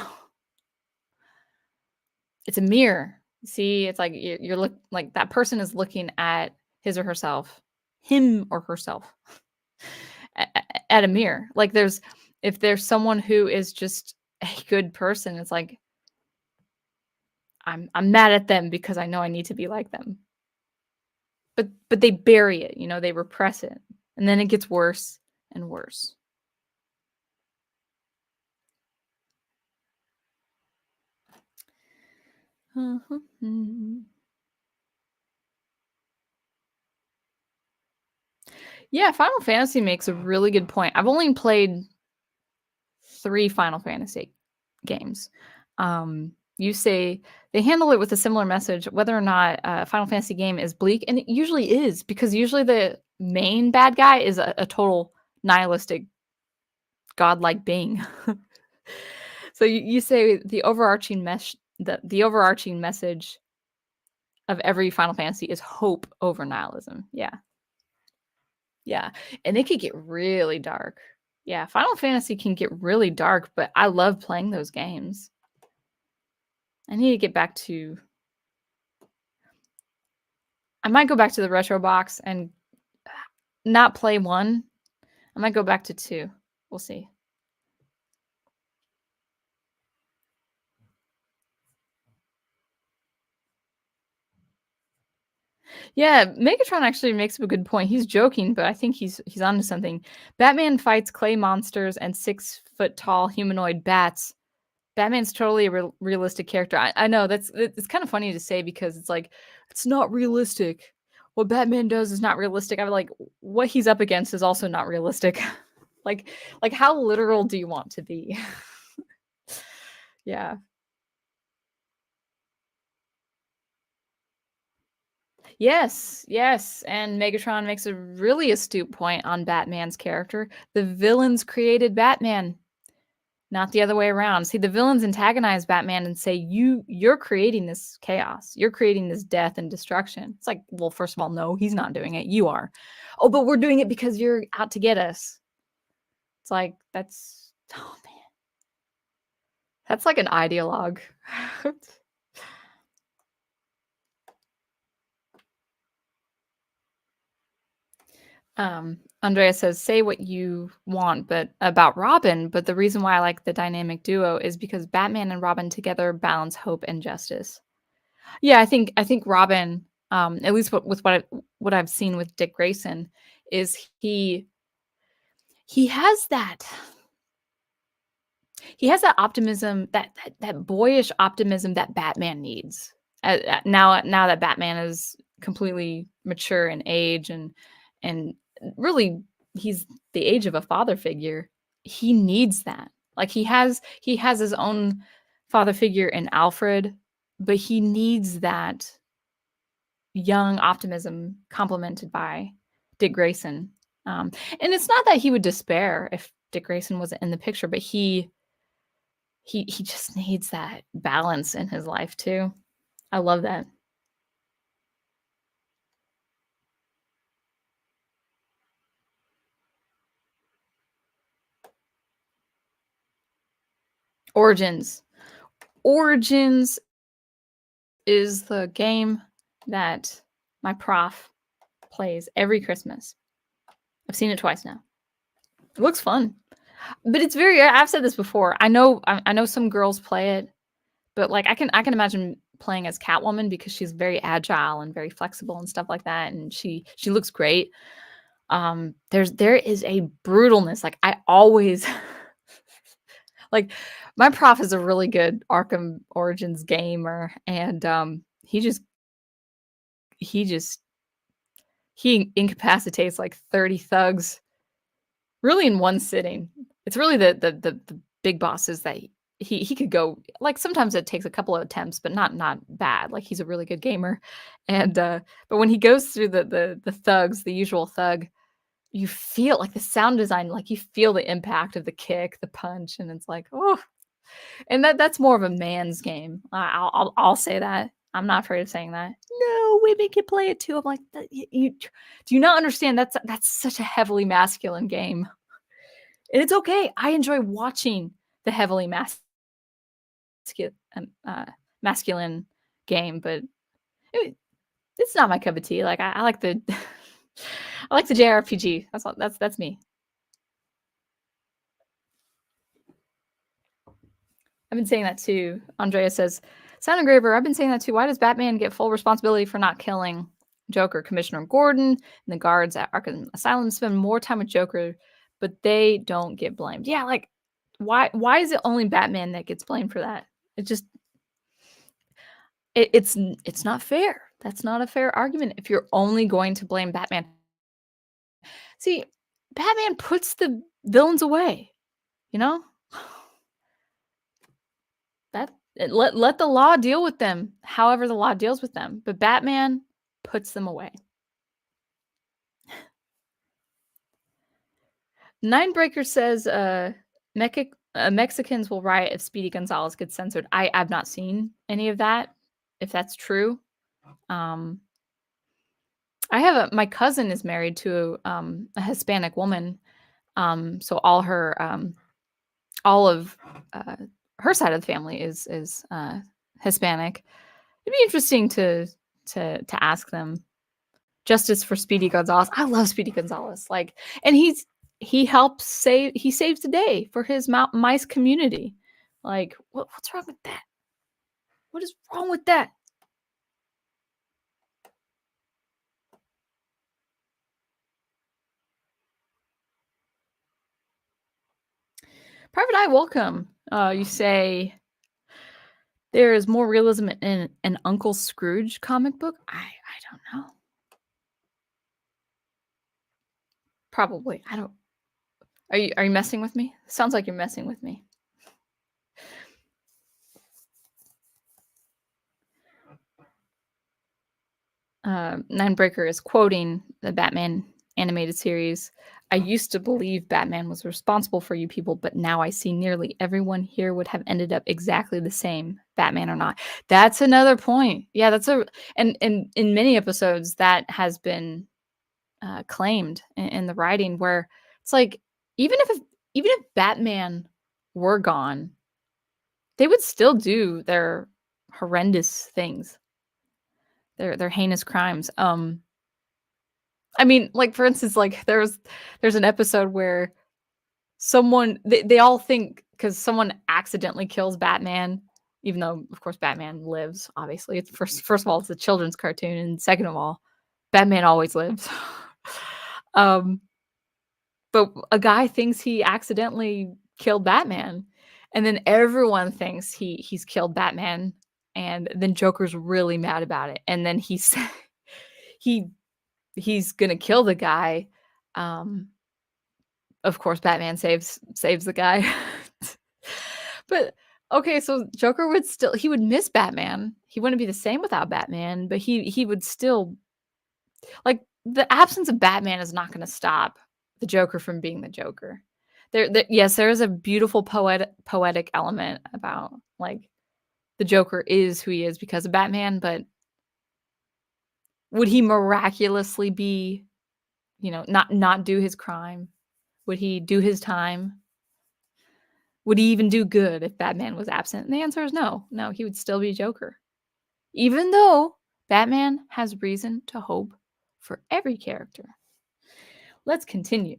It's a mirror. See, it's like you're look like that person is looking at his or herself, him or herself at a mirror. Like if there's someone who is just a good person, it's like I'm mad at them because I know I need to be like them. But they bury it, they repress it. And then it gets worse and worse. Yeah, Final Fantasy makes a really good point. I've only played 3 Final Fantasy games. You say they handle it with a similar message, whether or not a Final Fantasy game is bleak, and it usually is, because usually the main bad guy is a total nihilistic godlike being. So you say the overarching the overarching message of every Final Fantasy is hope over nihilism. Yeah. Yeah. And it could get really dark. Yeah, Final Fantasy can get really dark, but I love playing those games. I need to get back to I might go back to the retro box and not play 1. I might go back to 2. We'll see. Yeah, Megatron actually makes a good point. He's joking, but I think he's onto something. Batman fights clay monsters and 6-foot tall humanoid bats. Batman's totally a realistic character. I know it's kind of funny to say because it's like it's not realistic. What Batman does is not realistic. I'm like, what he's up against is also not realistic. like like how literal do you want to be? Yeah. Yes, yes, and Megatron makes a really astute point on Batman's character. The villains created Batman, not the other way around. See, the villains antagonize Batman and say, you're creating this chaos. You're creating this death and destruction." It's like, well, first of all, no, he's not doing it. You are. "Oh, but we're doing it because you're out to get us." It's like, that's oh man. That's like an ideologue. Andrea says, "Say what you want, but about Robin, but the reason why I like the dynamic duo is because Batman and Robin together balance hope and justice." Yeah, I think Robin, at least with what I've seen with Dick Grayson, is he has that he has that optimism, that boyish optimism that Batman needs. Now that Batman is completely mature in age and really he's the age of a father figure, he needs that. Like he has his own father figure in Alfred, but he needs that young optimism complemented by Dick Grayson. And it's not that he would despair if Dick Grayson wasn't in the picture, but he just needs that balance in his life too. I love that. Origins. Origins is the game that my prof plays every Christmas. I've seen it twice now. It looks fun. But it's very I've said this before. I know some girls play it, but like I can imagine playing as Catwoman because she's very agile and very flexible and stuff like that, and she looks great. There is a brutalness. Like I always like my prof is a really good Arkham Origins gamer, and he just he incapacitates like 30 thugs really in one sitting. It's really the big bosses that he could go like, sometimes it takes a couple of attempts, but not bad, like, he's a really good gamer, and, but when he goes through the thugs, the usual thug, you feel like the sound design, like, you feel the impact of the kick, the punch, and it's like, "Oh," and that's more of a man's game. I'll say that. I'm not afraid of saying that. "No, women can play it too." I'm like, "That you do you not understand that's such a heavily masculine game." And it's okay. I enjoy watching the heavily uh, masculine game, but it it's not my cup of tea. Like, I like the I like the JRPG. That's all that's me. I've been saying that too. Andrea says, "Sound Engraver, I've been saying that too. Why does Batman get full responsibility for not killing Joker? Commissioner Gordon and the guards at Arkham Asylum spend more time with Joker, but they don't get blamed." Yeah, like, why is it only Batman that gets blamed for that? It just it's not fair. That's not a fair argument if you're only going to blame Batman. See, Batman puts the villains away, you know? Let the law deal with them however the law deals with them, but Batman puts them away. Ninebreaker says, Mexicans will riot if Speedy Gonzalez gets censored. I've not seen any of that, if that's true. Um, I have my cousin is married to, a Hispanic woman, so all of, uh, her side of the family is Hispanic. It'd be interesting to ask them. Justice for Speedy Gonzalez. I love Speedy Gonzalez. Like, and he saves the day for his mice community. Like, what's wrong with that? What is wrong with that? Private Eye, welcome. You say there is more realism in an Uncle Scrooge comic book. I don't know. Probably. I don't. Are you messing with me? Sounds like you're messing with me. Ninebreaker is quoting the Batman animated series. I used to believe Batman was responsible for you people, but now I see nearly everyone here would have ended up exactly the same, Batman or not. That's another point. Yeah, and in many episodes that has been claimed in the writing, where it's like even if Batman were gone, they would still do their horrendous things, their heinous crimes. I mean, like, for instance, like, there's an episode where they all think because someone accidentally kills Batman, even though, of course, Batman lives, obviously. It's first of all, it's a children's cartoon, and second of all, Batman always lives. Um, but a guy thinks he accidentally killed Batman, and then everyone thinks he's killed Batman, and then Joker's really mad about it, and then he he's gonna kill the guy. Um, of course, Batman saves the guy. But okay, so Joker he would miss Batman. He wouldn't be the same without Batman, but he would still like the absence of Batman is not gonna stop the Joker from being the Joker. Yes, there is a beautiful poetic element about like the Joker is who he is because of Batman, but would he miraculously be, not do his crime? Would he do his time? Would he even do good if Batman was absent? And the answer is no. No, he would still be Joker. Even though Batman has reason to hope for every character. Let's continue.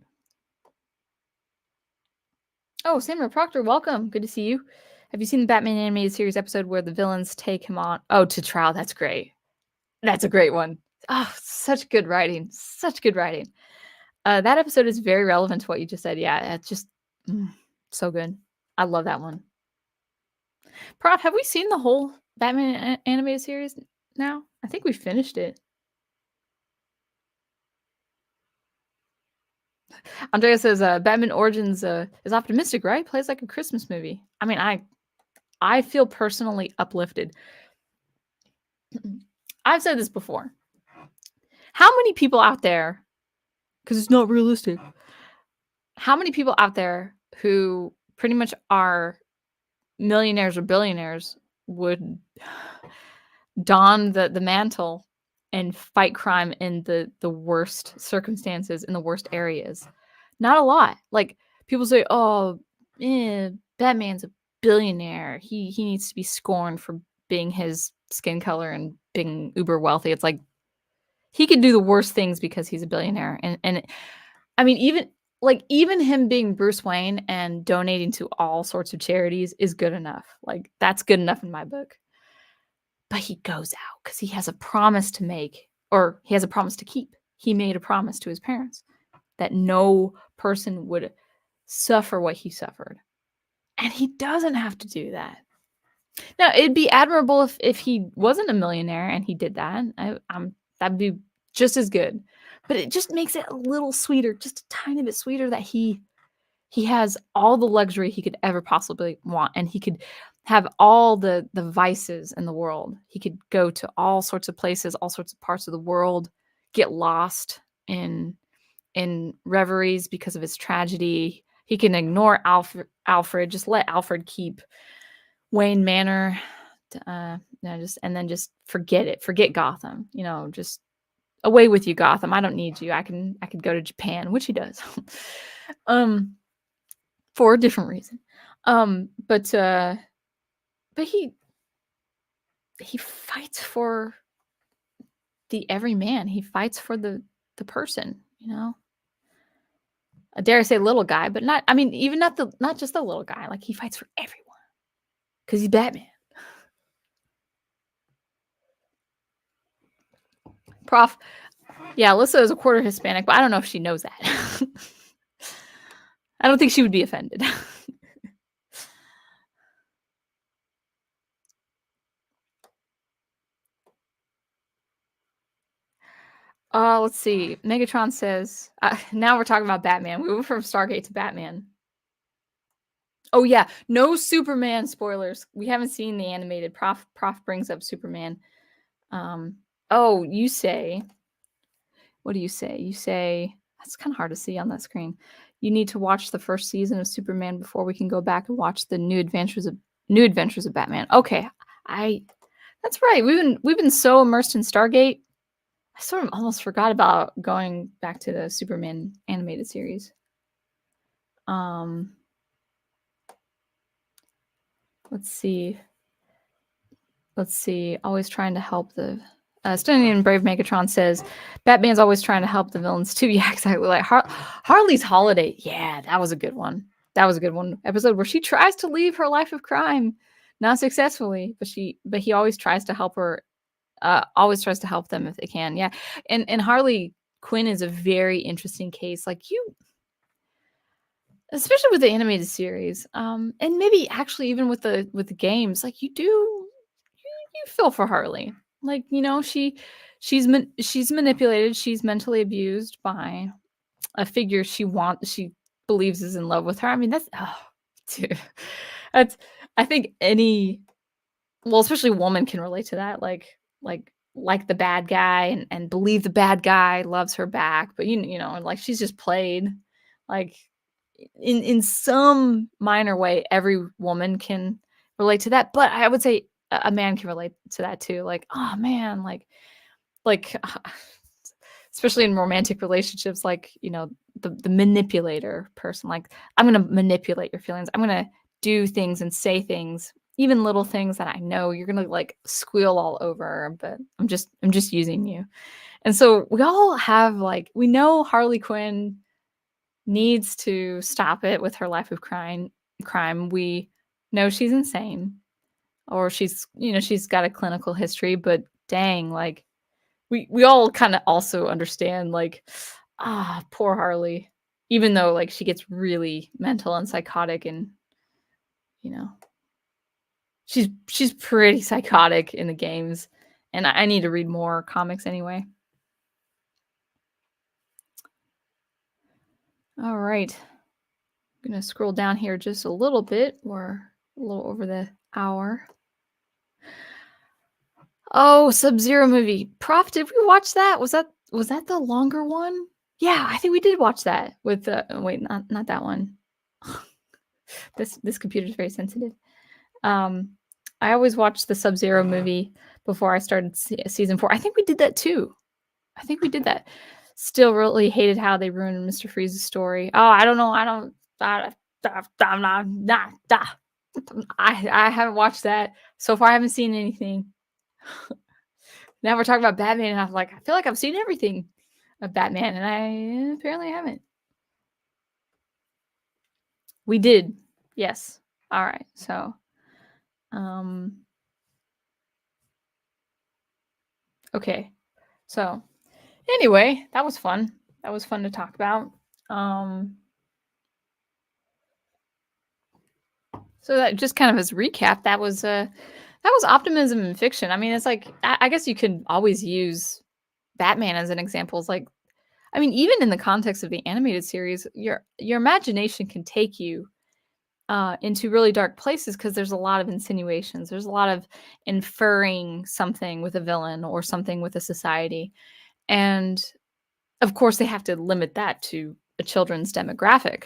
Oh, Samuel Proctor, welcome. Good to see you. Have you seen the Batman animated series episode where the villains take him on? Oh, to trial. That's great. That's a great one. Oh, such good writing. Such good writing. That episode is very relevant to what you just said. Yeah, it's just so good. I love that one. Prof, have we seen the whole Batman animated series now? I think we finished it. Andrea says, Batman Origins is optimistic, right? Plays like a Christmas movie. I mean, I I feel personally uplifted. I've said this before. How many people out there, because it's not realistic, how many people out there who pretty much are millionaires or billionaires would don the mantle and fight crime in the worst circumstances, in the worst areas? Not a lot. Like, people say, "Oh, Batman's a billionaire. He needs to be scorned for being his skin color and being uber wealthy." It's like, he could do the worst things because he's a billionaire. And I mean, even him being Bruce Wayne and donating to all sorts of charities is good enough. Like, that's good enough in my book. But he goes out because he has a promise to make, or he has a promise to keep. He made a promise to his parents that no person would suffer what he suffered. And he doesn't have to do that. Now, it'd be admirable if he wasn't a millionaire and he did that. That'd be just as good. But it just makes it a little sweeter, just a tiny bit sweeter, that he has all the luxury he could ever possibly want, and he could have all the vices in the world. He could go to all sorts of places, all sorts of parts of the world, get lost in reveries because of his tragedy. He can ignore Alfred, just let Alfred keep Wayne Manor, just forget it. Forget Gotham. Just away with you, Gotham. I don't need you. I could go to Japan, which he does. For a different reason. But he fights for the everyman. He fights for the person, I dare say little guy, but not, I mean, even not just the little guy. Like, he fights for everyone because he's Batman. Prof, yeah, Alyssa is a quarter Hispanic, but I don't know if she knows that. I don't think she would be offended. Let's see. Megatron says, now we're talking about Batman. We went from Stargate to Batman. Oh yeah, no Superman spoilers. We haven't seen the animated. Prof brings up Superman. Oh, you say, what do you say? You say, that's kind of hard to see on that screen. You need to watch the first season of Superman before we can go back and watch the new adventures of Batman. Okay, that's right. We've been so immersed in Stargate, I sort of almost forgot about going back to the Superman animated series. Let's see. Always trying to help the Stonian Brave Megatron says Batman's always trying to help the villains too. Yeah, exactly. Like Harley's Holiday. Yeah, that was a good one. Episode where she tries to leave her life of crime, not successfully, but he always tries to help her. Always tries to help them if they can. Yeah, and Harley Quinn is a very interesting case. Like, especially with the animated series, and maybe actually even with the games, like, you feel for Harley. Like, she's manipulated, she's mentally abused by a figure she believes is in love with her. I mean, that's, oh, dude, that's, I think especially a woman can relate to that. Like the bad guy, and believe the bad guy loves her back, but and like, she's just played. Like, in some minor way, every woman can relate to that, but I would say a man can relate to that too. Like, oh man, like especially in romantic relationships, like, the manipulator person. Like, I'm gonna manipulate your feelings. I'm gonna do things and say things, even little things that I know you're gonna, like, squeal all over, but I'm just using you. And so we all have, like, we know Harley Quinn needs to stop it with her life of crime. We know she's insane, or she's got a clinical history, but dang, like, we all kind of also understand, like, poor Harley, even though, like, she gets really mental and psychotic, and you know she's pretty psychotic in the games, and I need to read more comics anyway. All right, I'm gonna scroll down here just a little bit. We're a little over the hour. Oh, Sub-Zero movie. Prof, did we watch that? Was that the longer one? Yeah, I think we did watch that with wait, not that one. This computer's very sensitive. Um, I always watched the Sub-Zero movie before I started season 4. I think we did that too. I think we did that. Still really hated how they ruined Mr. Freeze's story. Oh, I don't know. I'm not. I haven't watched that. So far, I haven't seen anything. Now we're talking about Batman, and I'm like, I feel like I've seen everything of Batman, and I apparently haven't. We did. Yes. All right. So, um, okay. So, anyway, that was fun. That was fun to talk about. Um, so that just kind of as a recap, that was optimism in fiction. I mean, it's like I guess you could always use Batman as an example. It's like, I mean, even in the context of the animated series, your imagination can take you into really dark places because there's a lot of insinuations. There's a lot of inferring something with a villain or something with a society, and of course, they have to limit that to a children's demographic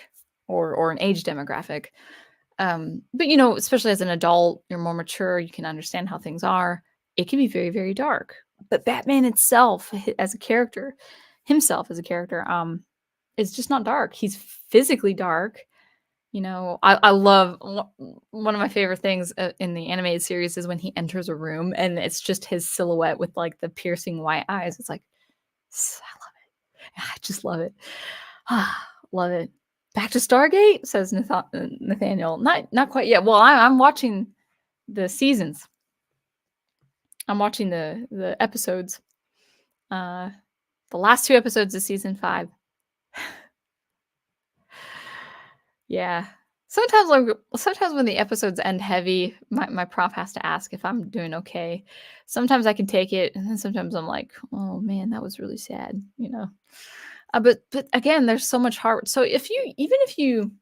or an age demographic. But especially as an adult, you're more mature, you can understand how things are. It can be very, very dark. But Batman itself, as a character, himself as a character, is just not dark. He's physically dark. I love one of my favorite things in the animated series is when he enters a room and it's just his silhouette with like the piercing white eyes. It's like, I love it. I just love it. Love it. Back to Stargate, says Nathaniel. Not quite yet. Well, I'm watching the seasons. I'm watching the episodes. The last 2 episodes of season 5. Yeah. Sometimes when the episodes end heavy, my prof has to ask if I'm doing okay. Sometimes I can take it, and then sometimes I'm like, oh man, that was really sad. But again, there's so much heart. So even if you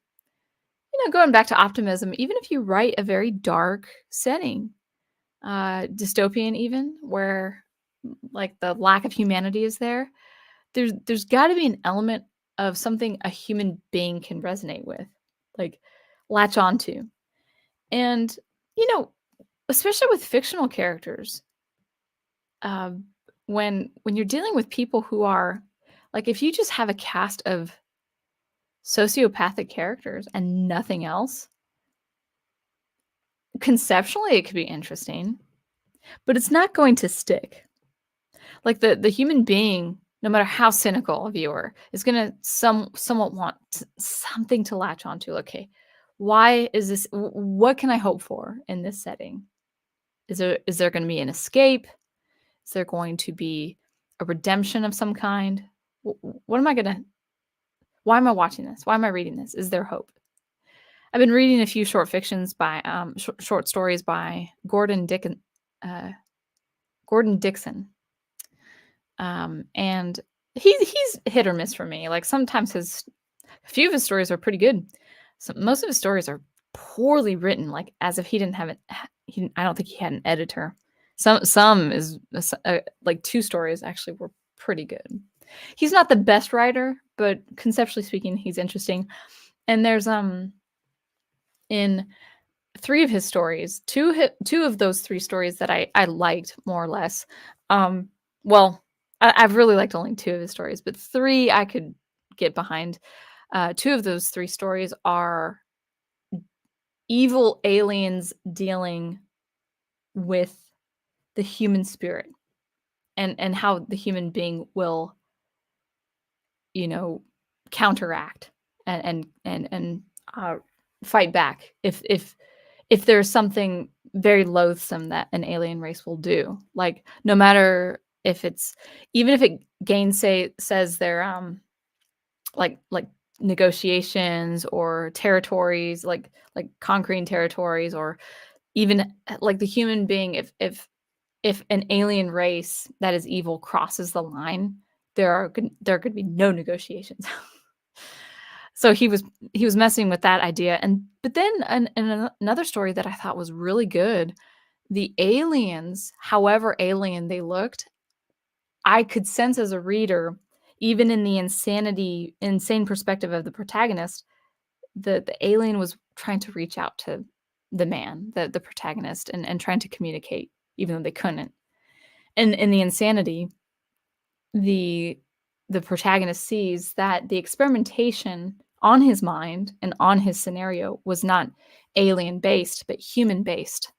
going back to optimism, even if you write a very dark setting, dystopian even, where like the lack of humanity is there's got to be an element of something a human being can resonate with, like latch onto. And you know, especially with fictional characters, um, when you're dealing with people who are like, if you just have a cast of sociopathic characters and nothing else, conceptually it could be interesting, but it's not going to stick. Like the human being, no matter how cynical a viewer, is going to somewhat want something to latch onto. Okay, why is this? What can I hope for in this setting? Is there going to be an escape? Is there going to be a redemption of some kind? What am I going to? Why am I watching this? Why am I reading this? Is there hope? I've been reading a few short fictions by short stories by Gordon Dixon, and he's hit or miss for me. Like sometimes a few of his stories are pretty good. Most of his stories are poorly written, like as if he didn't have it. I don't think he had an editor. Some is like 2 stories actually were pretty good. He's not the best writer, but conceptually speaking, he's interesting. And there's in 3 of his stories, two of those 3 stories that I liked more or less. Well, I've really liked only 2 of his stories, but 3 I could get behind. 2 of those 3 stories are evil aliens dealing with the human spirit and how the human being will, counteract and fight back if there's something very loathsome that an alien race will do. Like no matter if it's even if it says they're like negotiations or territories, like conquering territories, or even like the human being, if an alien race that is evil crosses the line, there could be no negotiations. So he was messing with that idea, and but then another story that I thought was really good, the aliens, however alien they looked, I could sense as a reader, even in the insane perspective of the protagonist, the alien was trying to reach out to the man, the protagonist, and trying to communicate, even though they couldn't. And in the insanity, the the protagonist sees that the experimentation on his mind and on his scenario was not alien based, but human based,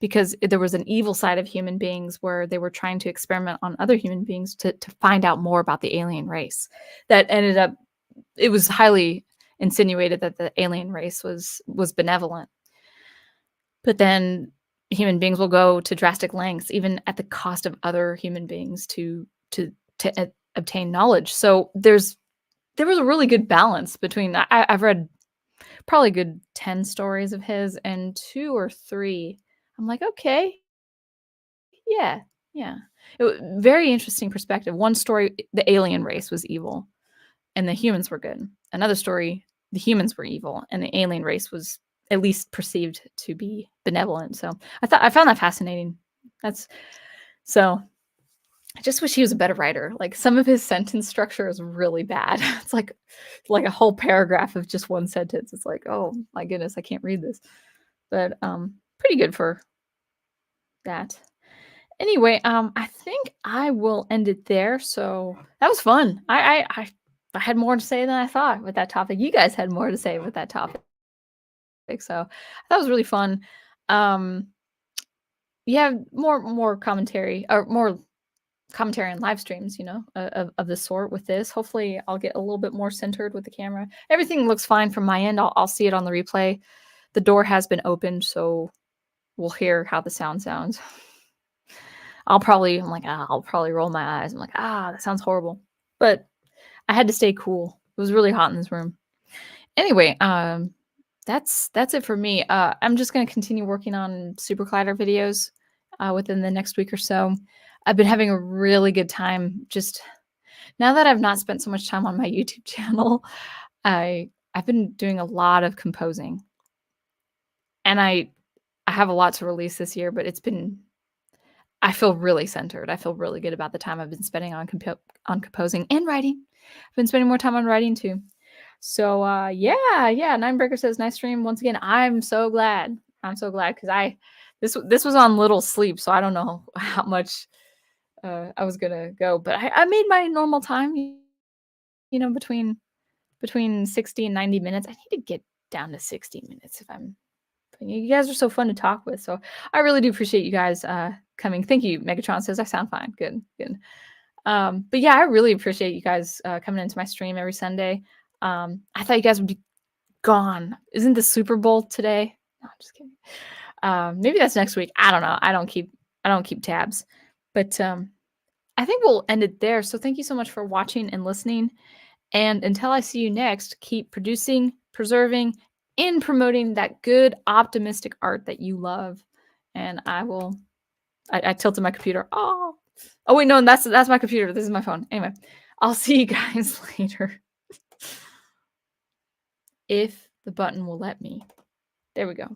because there was an evil side of human beings where they were trying to experiment on other human beings to find out more about the alien race. That ended up, it was highly insinuated that the alien race was benevolent. But then human beings will go to drastic lengths, even at the cost of other human beings, to obtain knowledge. So there was a really good balance between. I've read probably a good 10 stories of his, and 2 or 3, I'm like, okay, yeah, yeah. Very interesting perspective. One story, the alien race was evil, and the humans were good. Another story, the humans were evil, and the alien race was at least perceived to be benevolent. So I found that fascinating. That's so. I just wish he was a better writer. Like some of his sentence structure is really bad. It's like a whole paragraph of just one sentence. It's like, oh my goodness, I can't read this. But pretty good for that. Anyway, I think I will end it there. So that was fun. I had more to say than I thought with that topic. You guys had more to say with that topic. So that was really fun. Um, yeah, more commentary or more commentary on live streams, of the sort with this. Hopefully, I'll get a little bit more centered with the camera. Everything looks fine from my end. I'll see it on the replay. The door has been opened, so we'll hear how the sound sounds. I'll probably roll my eyes. I'm like, that sounds horrible. But I had to stay cool. It was really hot in this room. Anyway, that's it for me. I'm just gonna continue working on SuperCollider videos within the next week or so. I've been having a really good time. Just now that I've not spent so much time on my YouTube channel, I've been doing a lot of composing, and I have a lot to release this year. But I feel really centered. I feel really good about the time I've been spending on composing and writing. I've been spending more time on writing too. So yeah. Ninebreaker says nice stream once again. I'm so glad. I'm so glad because this was on little sleep, so I don't know how much I was gonna go, but I made my normal time. Between 60 and 90 minutes. I need to get down to 60 minutes if I'm. You guys are so fun to talk with, so I really do appreciate you guys coming. Thank you. Megatron says I sound fine. Good. But yeah, I really appreciate you guys coming into my stream every Sunday. I thought you guys would be gone. Isn't the Super Bowl today? No, I'm just kidding. Maybe that's next week. I don't know. I don't keep tabs. But I think we'll end it there. So thank you so much for watching and listening. And until I see you next, keep producing, preserving, and promoting that good, optimistic art that you love. And I tilted my computer. Oh wait, no, that's my computer. This is my phone. Anyway, I'll see you guys later. If the button will let me. There we go.